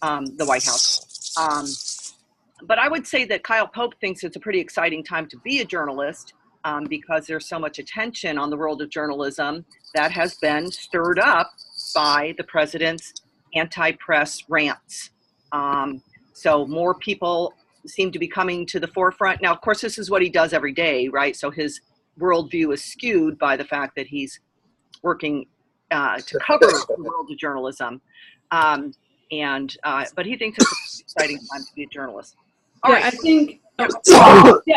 [SPEAKER 2] the White House. But I would say that Kyle Pope thinks it's a pretty exciting time to be a journalist because there's so much attention on the world of journalism that has been stirred up by the president's anti-press rants. So more people seem to be coming to the forefront. Now, of course, this is what he does every day, right? So his worldview is skewed by the fact that he's working to cover the world of journalism. But he thinks it's an exciting time to be a journalist. All right.
[SPEAKER 13] I think,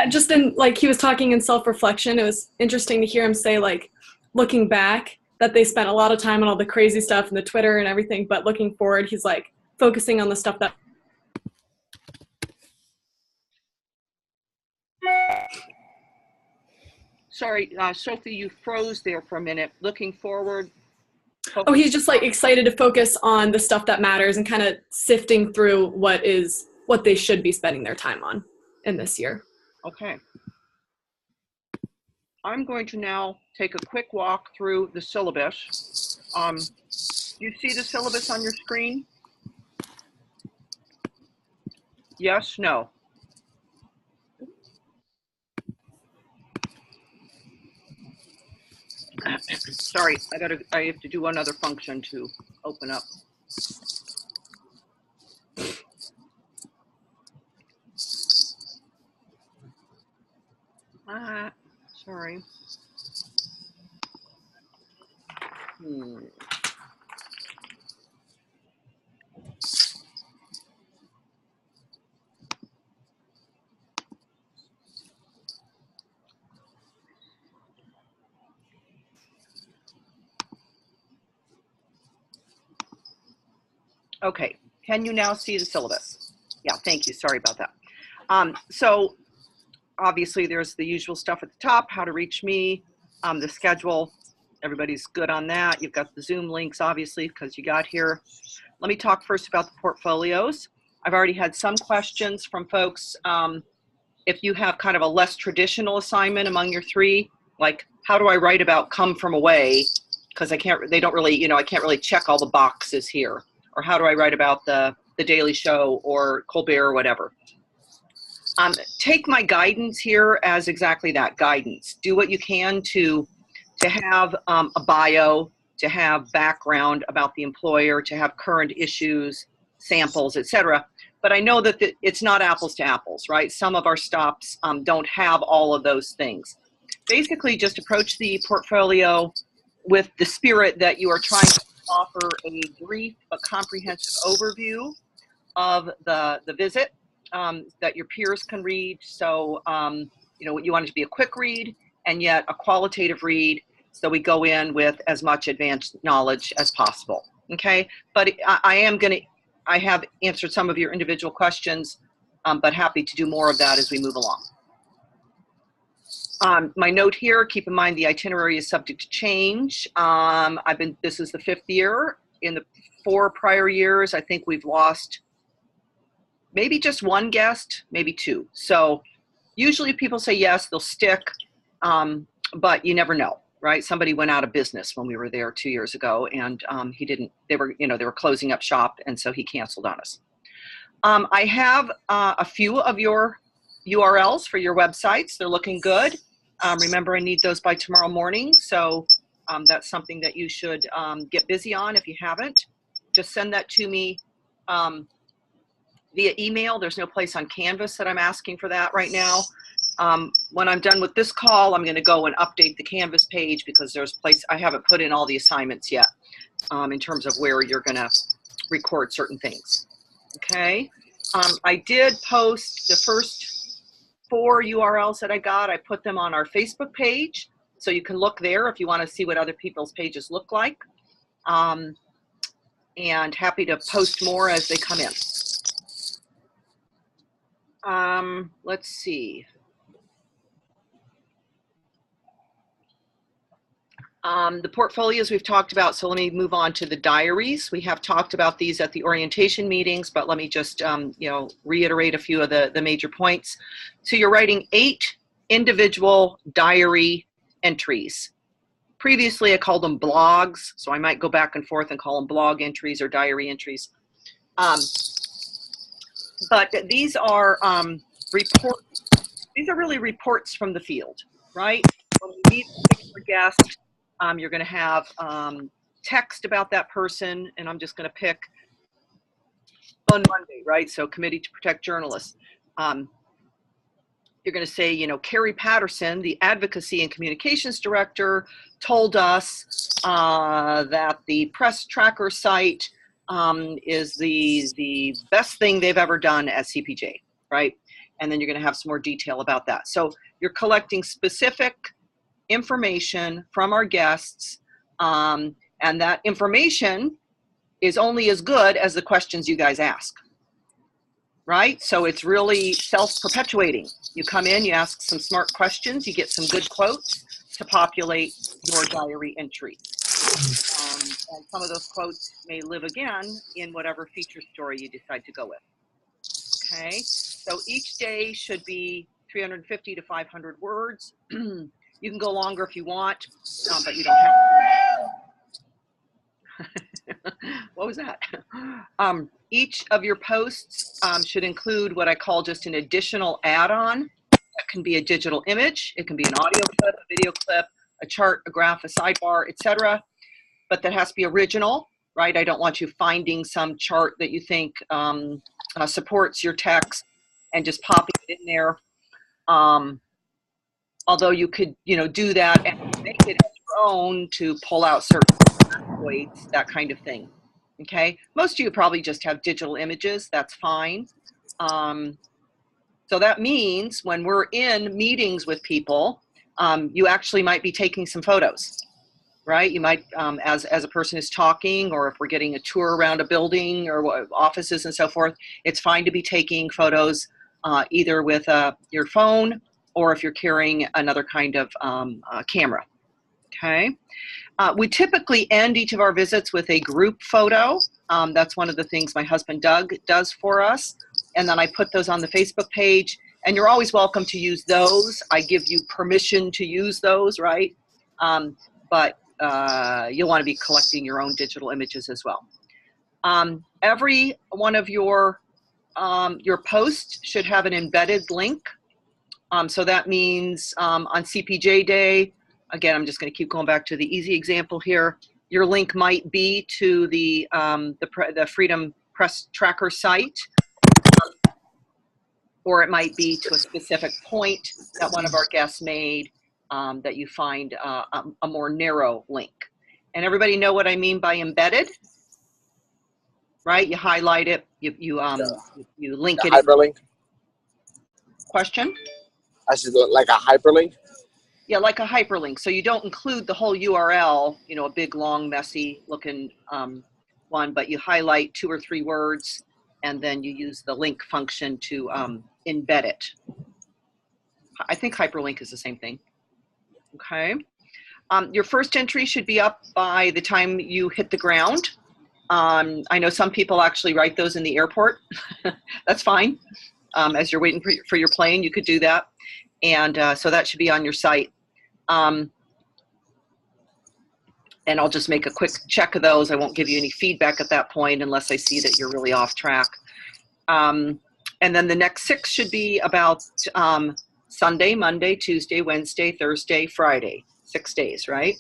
[SPEAKER 13] just in, like, he was talking in self-reflection. It was interesting to hear him say, like, looking back, that they spent a lot of time on all the crazy stuff and the Twitter and everything, but looking forward, he's, like, focusing on the stuff that.
[SPEAKER 2] Sorry, Sophie, you froze there for a minute. Looking forward.
[SPEAKER 13] Oh, he's just, like, excited to focus on the stuff that matters and kind of sifting through what they should be spending their time on in this year.
[SPEAKER 2] Okay. I'm going to now take a quick walk through the syllabus. You see the syllabus on your screen? Yes, no? Sorry, I have to do another function to open up. Sorry. Okay, can you now see the syllabus? Yeah, thank you, sorry about that. So obviously there's the usual stuff at the top, how to reach me, the schedule, everybody's good on that. You've got the Zoom links, obviously, because you got here. Let me talk first about the portfolios. I've already had some questions from folks. If you have kind of a less traditional assignment among your three, like how do I write about come from away? Because I can't really check all the boxes here. Or how do I write about the Daily Show or Colbert or whatever? Take my guidance here as exactly that, guidance. Do what you can to have a bio, to have background about the employer, to have current issues, samples, etc. But I know that it's not apples to apples, right? Some of our stops don't have all of those things. Basically, just approach the portfolio with the spirit that you are trying to offer a brief but comprehensive overview of the visit that your peers can read. So, you want it to be a quick read and yet a qualitative read. So we go in with as much advanced knowledge as possible. Okay, but I have answered some of your individual questions, but happy to do more of that as we move along. My note here, keep in mind the itinerary is subject to change. This is the 5th year. In the 4 prior years, I think we've lost maybe just 1 guest, maybe 2. So usually people say yes, they'll stick, but you never know, right? Somebody went out of business when we were there 2 years ago, and they were closing up shop, and so he canceled on us. I have a few of your URLs for your websites. They're looking good. Remember, I need those by tomorrow morning, so that's something that you should get busy on if you haven't. Just send that to me via email. There's no place on Canvas that I'm asking for that right now. When I'm done with this call, I'm going to go and update the Canvas page because I haven't put in all the assignments yet in terms of where you're going to record certain things. Okay. I did post the first 4 URLs that I got. I put them on our Facebook page, so you can look there if you want to see what other people's pages look like. And happy to post more as they come in. Let's see. The portfolios we've talked about, so let me move on to the diaries. We have talked about these at the orientation meetings, but let me just reiterate a few of the major points. So you're writing 8 individual diary entries. Previously, I called them blogs, so I might go back and forth and call them blog entries or diary entries. But these are reports. These are really reports from the field, right? When we meet a particular guest, you're going to have text about that person, and I'm just going to pick on Monday, right? So Committee to Protect Journalists. You're going to say, you know, Carrie Patterson, the Advocacy and Communications Director, told us that the press tracker site is the best thing they've ever done at CPJ, right? And then you're going to have some more detail about that. So you're collecting specific information from our guests, and that information is only as good as the questions you guys ask. Right? So it's really self-perpetuating. You come in, you ask some smart questions, you get some good quotes to populate your diary entry. And some of those quotes may live again in whatever feature story you decide to go with. Okay, so each day should be 350 to 500 words. You can go longer if you want, but you don't have to. What was that? Each of your posts should include what I call just an additional add-on. That can be a digital image, it can be an audio clip, a video clip, a chart, a graph, a sidebar, etc. But that has to be original, right? I don't want you finding some chart that you think supports your text and just popping it in there. Although you could, you know, do that and make it your own to pull out certain points, that kind of thing. Okay, most of you probably just have digital images. That's fine. So that means when we're in meetings with people, you actually might be taking some photos, right? You might, as a person is talking, or if we're getting a tour around a building or offices and so forth, it's fine to be taking photos either with your phone or if you're carrying another kind of camera. Okay. We typically end each of our visits with a group photo. That's one of the things my husband Doug does for us. And then I put those on the Facebook page, and you're always welcome to use those. I give you permission to use those, right? But you'll want to be collecting your own digital images as well. Every one of your posts should have an embedded link. So that means on CPJ Day, again, I'm just going to keep going back to the easy example here. Your link might be to the Freedom Press Tracker site, or it might be to a specific point that one of our guests made that you find a more narrow link. And everybody know what I mean by embedded, right? You highlight it, you link it.
[SPEAKER 1] Hyperlink?
[SPEAKER 2] Question?
[SPEAKER 1] I said like a hyperlink?
[SPEAKER 2] Yeah, like a hyperlink. So you don't include the whole URL, you know, a big, long, messy looking one, but you highlight 2 or 3 words, and then you use the link function to embed it. I think hyperlink is the same thing. Okay. Your first entry should be up by the time you hit the ground. I know some people actually write those in the airport. That's fine. As you're waiting for your plane, you could do that. And so that should be on your site. And I'll just make a quick check of those. I won't give you any feedback at that point unless I see that you're really off track. And then the next 6 should be about Sunday, Monday, Tuesday, Wednesday, Thursday, Friday. 6 days, right,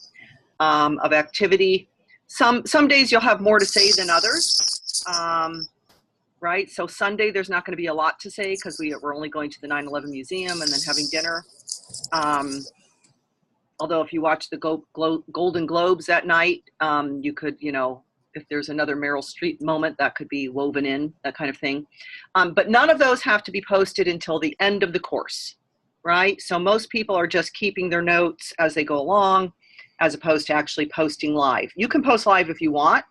[SPEAKER 2] of activity. Some days you'll have more to say than others, right? So Sunday, there's not going to be a lot to say because we're only going to the 9/11 Museum and then having dinner. Although if you watch the Golden Globes that night, you could, you know, if there's another Meryl Streep moment, that could be woven in, that kind of thing. But none of those have to be posted until the end of the course, right? So most people are just keeping their notes as they go along, as opposed to actually posting live. You can post live if you want,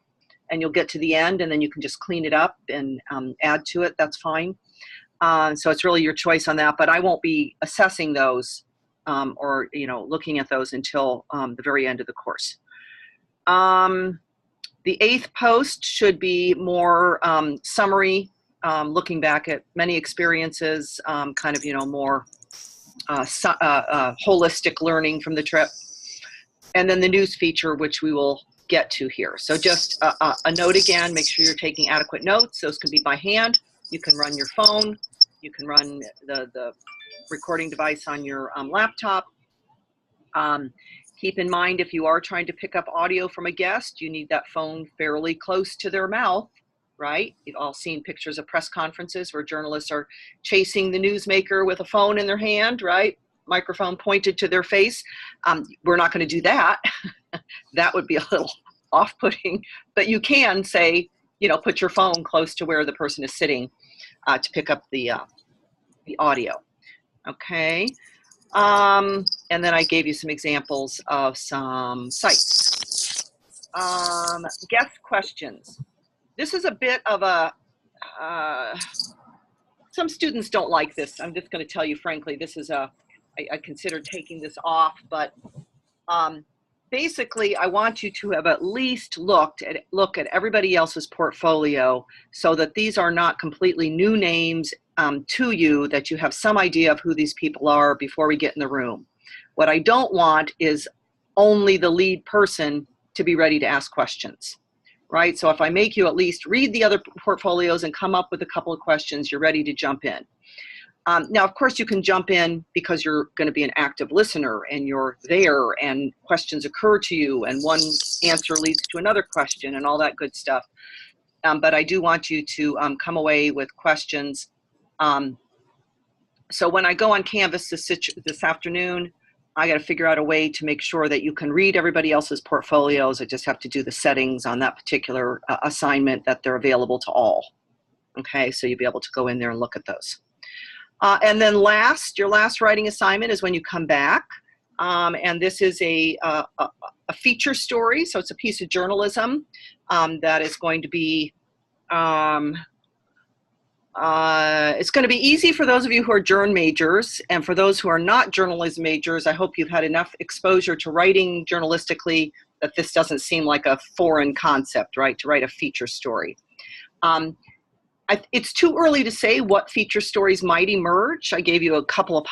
[SPEAKER 2] and you'll get to the end, and then you can just clean it up and add to it. That's fine. So it's really your choice on that, but I won't be assessing those or, you know, looking at those until the very end of the course. The 8th post should be more summary, looking back at many experiences, kind of, you know, more holistic learning from the trip. And then the news feature, which we will get to here. So just a note again, make sure you're taking adequate notes. Those can be by hand. You can run your phone. You can run the recording device on your laptop. Keep in mind, if you are trying to pick up audio from a guest, you need that phone fairly close to their mouth, right? You've all seen pictures of press conferences where journalists are chasing the newsmaker with a phone in their hand, right? Microphone pointed to their face. We're not going to do that. That would be a little off-putting, but you can say, put your phone close to where the person is sitting to pick up the audio. Okay. And then I gave you some examples of some sites. Guest questions. This is a bit of a, some students don't like this. I'm just going to tell you frankly, this is I considered taking this off, but basically I want you to have at least look at everybody else's portfolio so that these are not completely new names to you, that you have some idea of who these people are before we get in the room. What I don't want is only the lead person to be ready to ask questions, right? So if I make you at least read the other portfolios and come up with a couple of questions, you're ready to jump in. Now, of course, you can jump in because you're going to be an active listener and you're there and questions occur to you and one answer leads to another question and all that good stuff. But I do want you to come away with questions. So when I go on Canvas this afternoon, I got to figure out a way to make sure that you can read everybody else's portfolios. I just have to do the settings on that particular assignment that they're available to all. Okay, so you'll be able to go in there and look at those. And then your last writing assignment is when you come back. And this is a feature story. So it's a piece of journalism that is going to be, it's going to be easy for those of you who are journ majors. And for those who are not journalism majors, I hope you've had enough exposure to writing journalistically that this doesn't seem like a foreign concept, right, to write a feature story. It's too early to say what feature stories might emerge. I gave you a couple of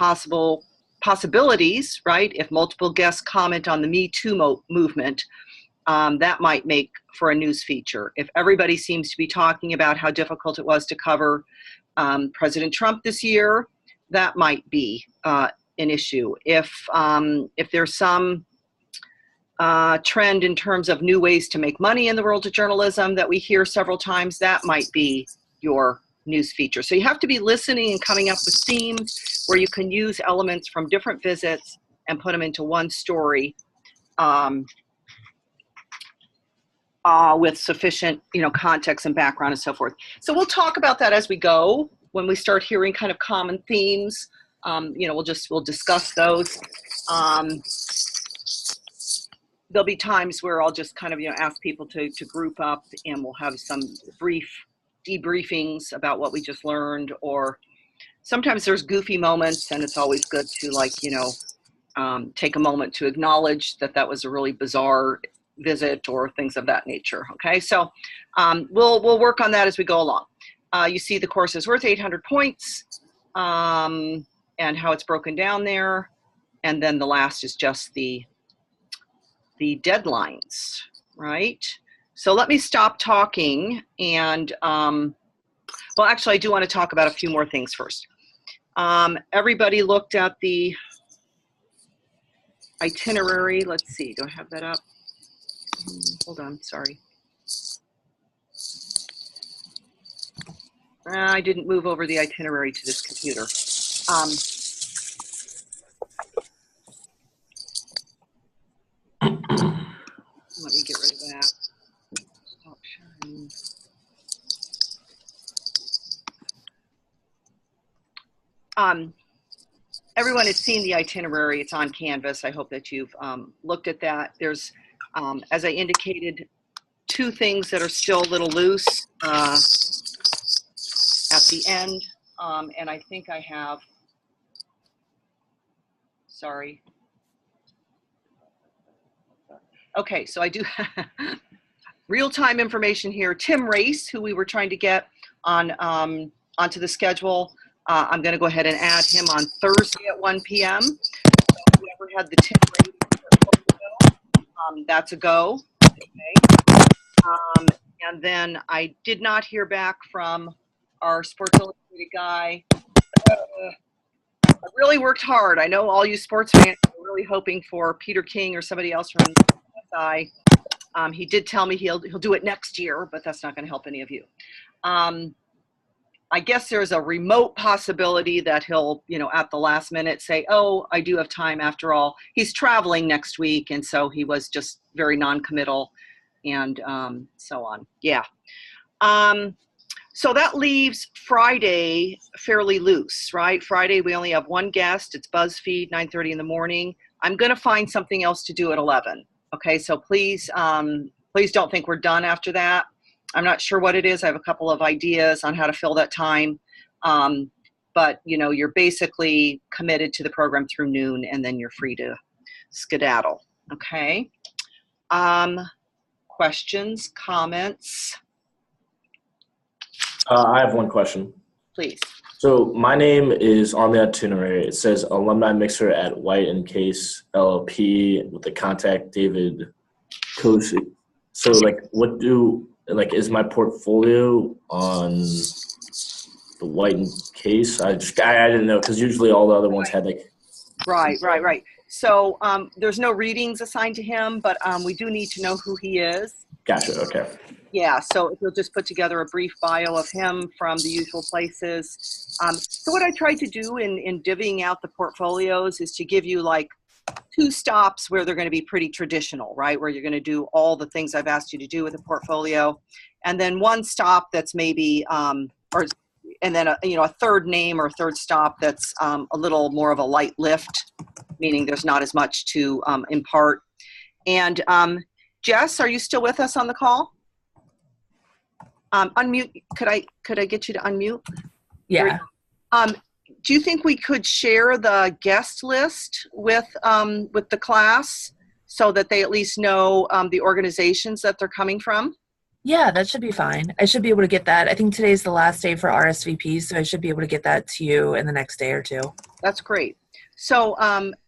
[SPEAKER 2] possibilities, right? If multiple guests comment on the Me Too movement, that might make for a news feature. If everybody seems to be talking about how difficult it was to cover President Trump this year, that might be an issue. If there's some trend in terms of new ways to make money in the world of journalism that we hear several times, that might be your news feature. So you have to be listening and coming up with themes where you can use elements from different visits and put them into one story with sufficient, context and background and so forth. So we'll talk about that as we go. When we start hearing kind of common themes, we'll discuss those. There'll be times where I'll just kind of, ask people to group up and we'll have some brief debriefings about what we just learned, or sometimes there's goofy moments and it's always good to take a moment to acknowledge that was a really bizarre visit or things of that nature. Okay, so we'll work on that as we go along. You see the course is worth 800 points and how it's broken down there. And then the last is just the deadlines, right? So let me stop talking and, well, actually, I do want to talk about a few more things first. Everybody looked at the itinerary. Let's see, do I have that up? Hold on, sorry. I didn't move over the itinerary to this computer. Let me get rid of that. Stop sharing. Everyone has seen the itinerary. It's on Canvas. I hope that you've looked at that. There's, as I indicated, two things that are still a little loose at the end. And I think I have, sorry. Okay, so I do real-time information here. Tim Race, who we were trying to get on onto the schedule, I'm going to go ahead and add him on Thursday at 1 p.m. So whoever had the tip ready, that's a go. Okay. And then I did not hear back from our Sports Illustrated guy. I really worked hard. I know all you sports fans are really hoping for Peter King or somebody else from SI. He did tell me he'll do it next year, but that's not going to help any of you. I guess there's a remote possibility that he'll, at the last minute say, oh, I do have time after all. He's traveling next week, and so he was just very non-committal and so on. Yeah. So that leaves Friday fairly loose, right? Friday, we only have one guest. It's BuzzFeed, 9:30 in the morning. I'm going to find something else to do at 11. Okay, so please don't think we're done after that. I'm not sure what it is. I have a couple of ideas on how to fill that time. But, you're basically committed to the program through noon, and then you're free to skedaddle. Okay. Questions, comments?
[SPEAKER 11] I have one question.
[SPEAKER 2] Please.
[SPEAKER 11] So my name is on the itinerary. It says alumni mixer at White and Case LLP with the contact David Kosi. So is my portfolio on the White and Case? I didn't know, because usually all the other ones had
[SPEAKER 2] Right. So there's no readings assigned to him, but we do need to know who he is.
[SPEAKER 11] Gotcha. Okay.
[SPEAKER 2] Yeah, so if you'll just put together a brief bio of him from the usual places. So what I tried to do in divvying out the portfolios is to give you like 2 stops where they're going to be pretty traditional, right? Where you're going to do all the things I've asked you to do with the portfolio. And then 1 stop that's maybe, and then a third name or third stop that's a little more of a light lift, meaning there's not as much to impart. And Jess, are you still with us on the call? Unmute. Could I get you to unmute?
[SPEAKER 10] Yeah.
[SPEAKER 2] Do you think we could share the guest list with the class so that they at least know the organizations that they're coming from?
[SPEAKER 10] Yeah, that should be fine. I should be able to get that. I think today's the last day for RSVP, so I should be able to get that to you in the next day or 2.
[SPEAKER 2] That's great. So,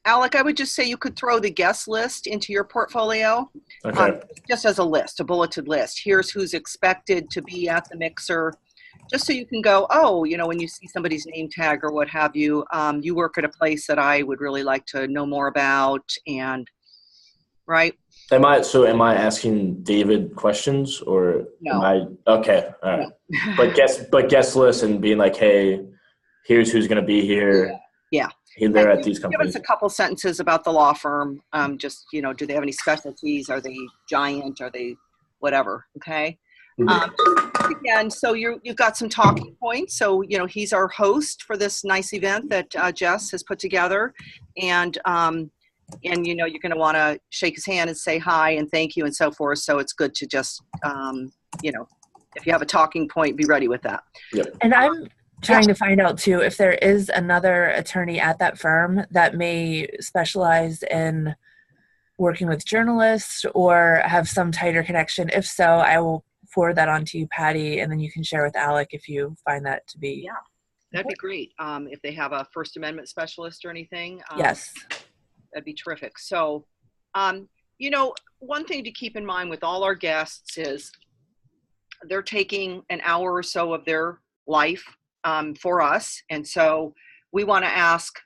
[SPEAKER 2] Alec, I would just say you could throw the guest list into your portfolio.
[SPEAKER 11] Okay.
[SPEAKER 2] Just as a list, a bulleted list. Here's who's expected to be at the mixer, just so you can go, oh, when you see somebody's name tag or what have you, you work at a place that I would really like to know more about, and right?
[SPEAKER 11] Am I asking David questions, or
[SPEAKER 2] no?
[SPEAKER 11] Okay, all right. No. But guest list and being like, hey, here's who's going to be here.
[SPEAKER 2] Yeah.
[SPEAKER 11] They're at these
[SPEAKER 2] Give
[SPEAKER 11] companies.
[SPEAKER 2] us a couple sentences about the law firm. Just, do they have any specialties? Are they giant? Are they whatever? Okay. Again, so you've got some talking points. So, he's our host for this nice event that Jess has put together. And you're going to want to shake his hand and say hi and thank you and so forth. So it's good to just, if you have a talking point, be ready with that.
[SPEAKER 11] Yep.
[SPEAKER 10] And I'm trying to find out too if there is another attorney at that firm that may specialize in working with journalists or have some tighter connection. If so, I will forward that on to you, Patty, and then you can share with Alec if you find that to be.
[SPEAKER 2] Yeah, that'd be great. If they have a First Amendment specialist or anything.
[SPEAKER 10] Yes.
[SPEAKER 2] That'd be terrific. So, one thing to keep in mind with all our guests is they're taking an hour or so of their life for us. And so we want to ask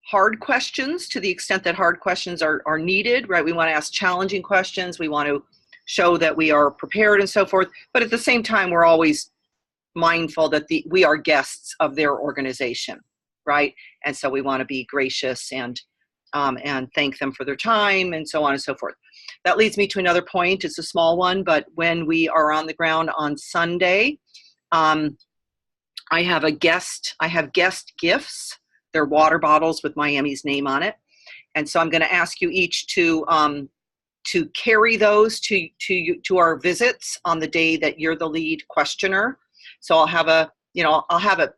[SPEAKER 2] hard questions to the extent that hard questions are needed, right? We want to ask challenging questions. We want to show that we are prepared and so forth. But at the same time, we're always mindful that we are guests of their organization, right? And so we want to be gracious and thank them for their time and so on and so forth. That leads me to another point. It's a small one, but when we are on the ground on Sunday, I have guest gifts. They're water bottles with Miami's name on it. And so I'm going to ask you each to carry those to our visits on the day that you're the lead questioner. So I'll have it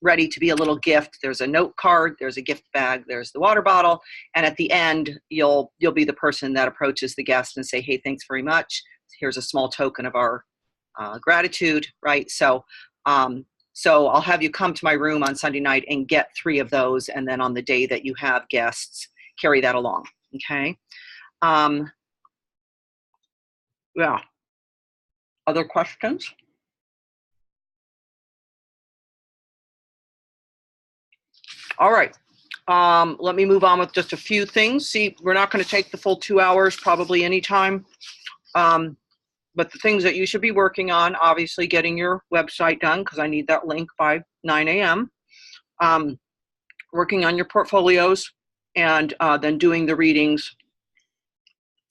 [SPEAKER 2] ready to be a little gift. There's a note card, there's a gift bag, there's the water bottle. And at the end, you'll be the person that approaches the guest and say, hey, thanks very much. Here's a small token of our gratitude, right? So So I'll have you come to my room on Sunday night and get 3 of those, and then on the day that you have guests, carry that along, okay? Yeah. Other questions? All right. Let me move on with just a few things. See, we're not going to take the full 2 hours, probably anytime. But the things that you should be working on, obviously getting your website done, because I need that link by 9 a.m. Working on your portfolios, and then doing the readings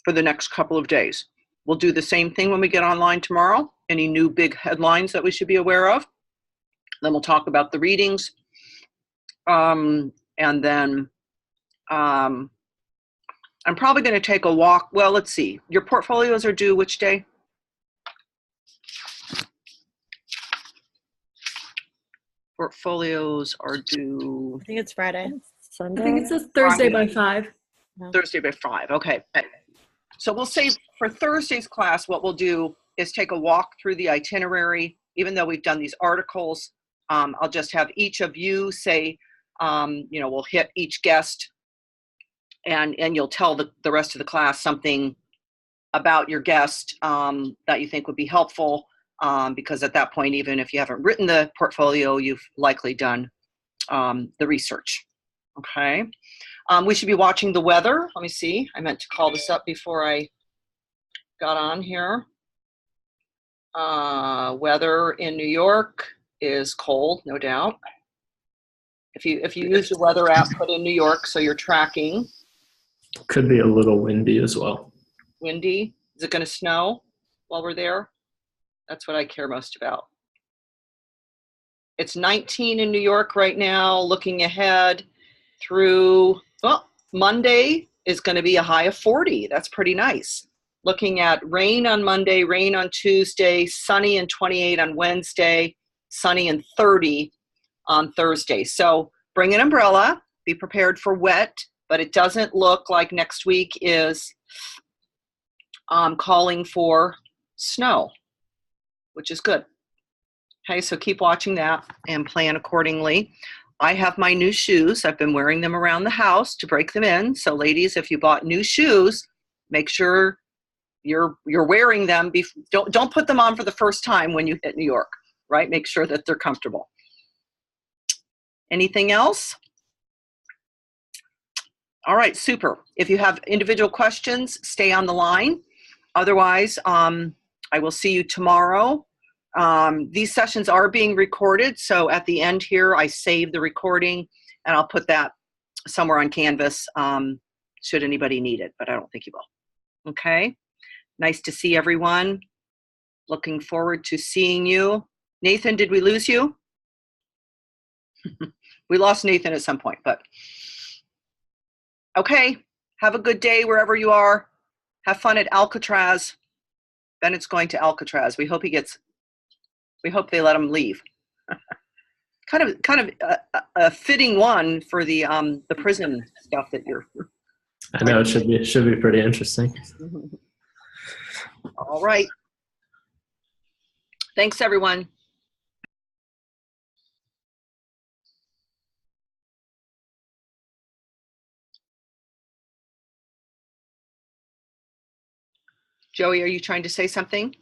[SPEAKER 2] for the next couple of days. We'll do the same thing when we get online tomorrow. Any new big headlines that we should be aware of. Then we'll talk about the readings. And then I'm probably going to take a walk. Well, let's see. Your portfolios are due which day? Portfolios are due.
[SPEAKER 6] I think it's Friday.
[SPEAKER 7] Sunday.
[SPEAKER 13] I think it says Thursday by 5.
[SPEAKER 2] Thursday by 5. Okay. So we'll say for Thursday's class, what we'll do is take a walk through the itinerary. Even though we've done these articles, I'll just have each of you say, we'll hit each guest, and you'll tell the rest of the class something about your guest that you think would be helpful, because at that point, even if you haven't written the portfolio, you've likely done the research. Okay. We should be watching the weather. Let me see. I meant to call this up before I got on here. Weather in New York is cold, no doubt. If you use the weather app, put in New York so you're tracking.
[SPEAKER 5] Could be a little windy as well.
[SPEAKER 2] Windy. Is it going to snow while we're there? That's what I care most about. It's 19 in New York right now. Looking ahead through, Monday is going to be a high of 40. That's pretty nice. Looking at rain on Monday, rain on Tuesday, sunny and 28 on Wednesday, sunny and 30 on Thursday. So bring an umbrella, be prepared for wet, but it doesn't look like next week is calling for snow, which is good. Okay, so keep watching that and plan accordingly. I have my new shoes. I've been wearing them around the house to break them in. So ladies, if you bought new shoes, make sure you're wearing them. Don't put them on for the first time when you hit New York, right? Make sure that they're comfortable. Anything else? All right, super. If you have individual questions, stay on the line. Otherwise, I will see you tomorrow. These sessions are being recorded, so at the end here, I save the recording, and I'll put that somewhere on Canvas should anybody need it, but I don't think you will. Okay? Nice to see everyone. Looking forward to seeing you. Nathan, did we lose you? We lost Nathan at some point, but okay. Have a good day wherever you are. Have fun at Alcatraz. Bennett's going to Alcatraz. We hope they let him leave. kind of a fitting one for the prison stuff that you're.
[SPEAKER 5] I know, it should be pretty interesting.
[SPEAKER 2] All right. Thanks, everyone. Joey, are you trying to say something?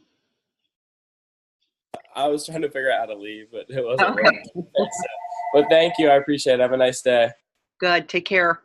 [SPEAKER 3] I was trying to figure out how to leave, but it wasn't
[SPEAKER 2] Okay.
[SPEAKER 3] working. But thank you. I appreciate it. Have a nice day.
[SPEAKER 2] Good. Take care.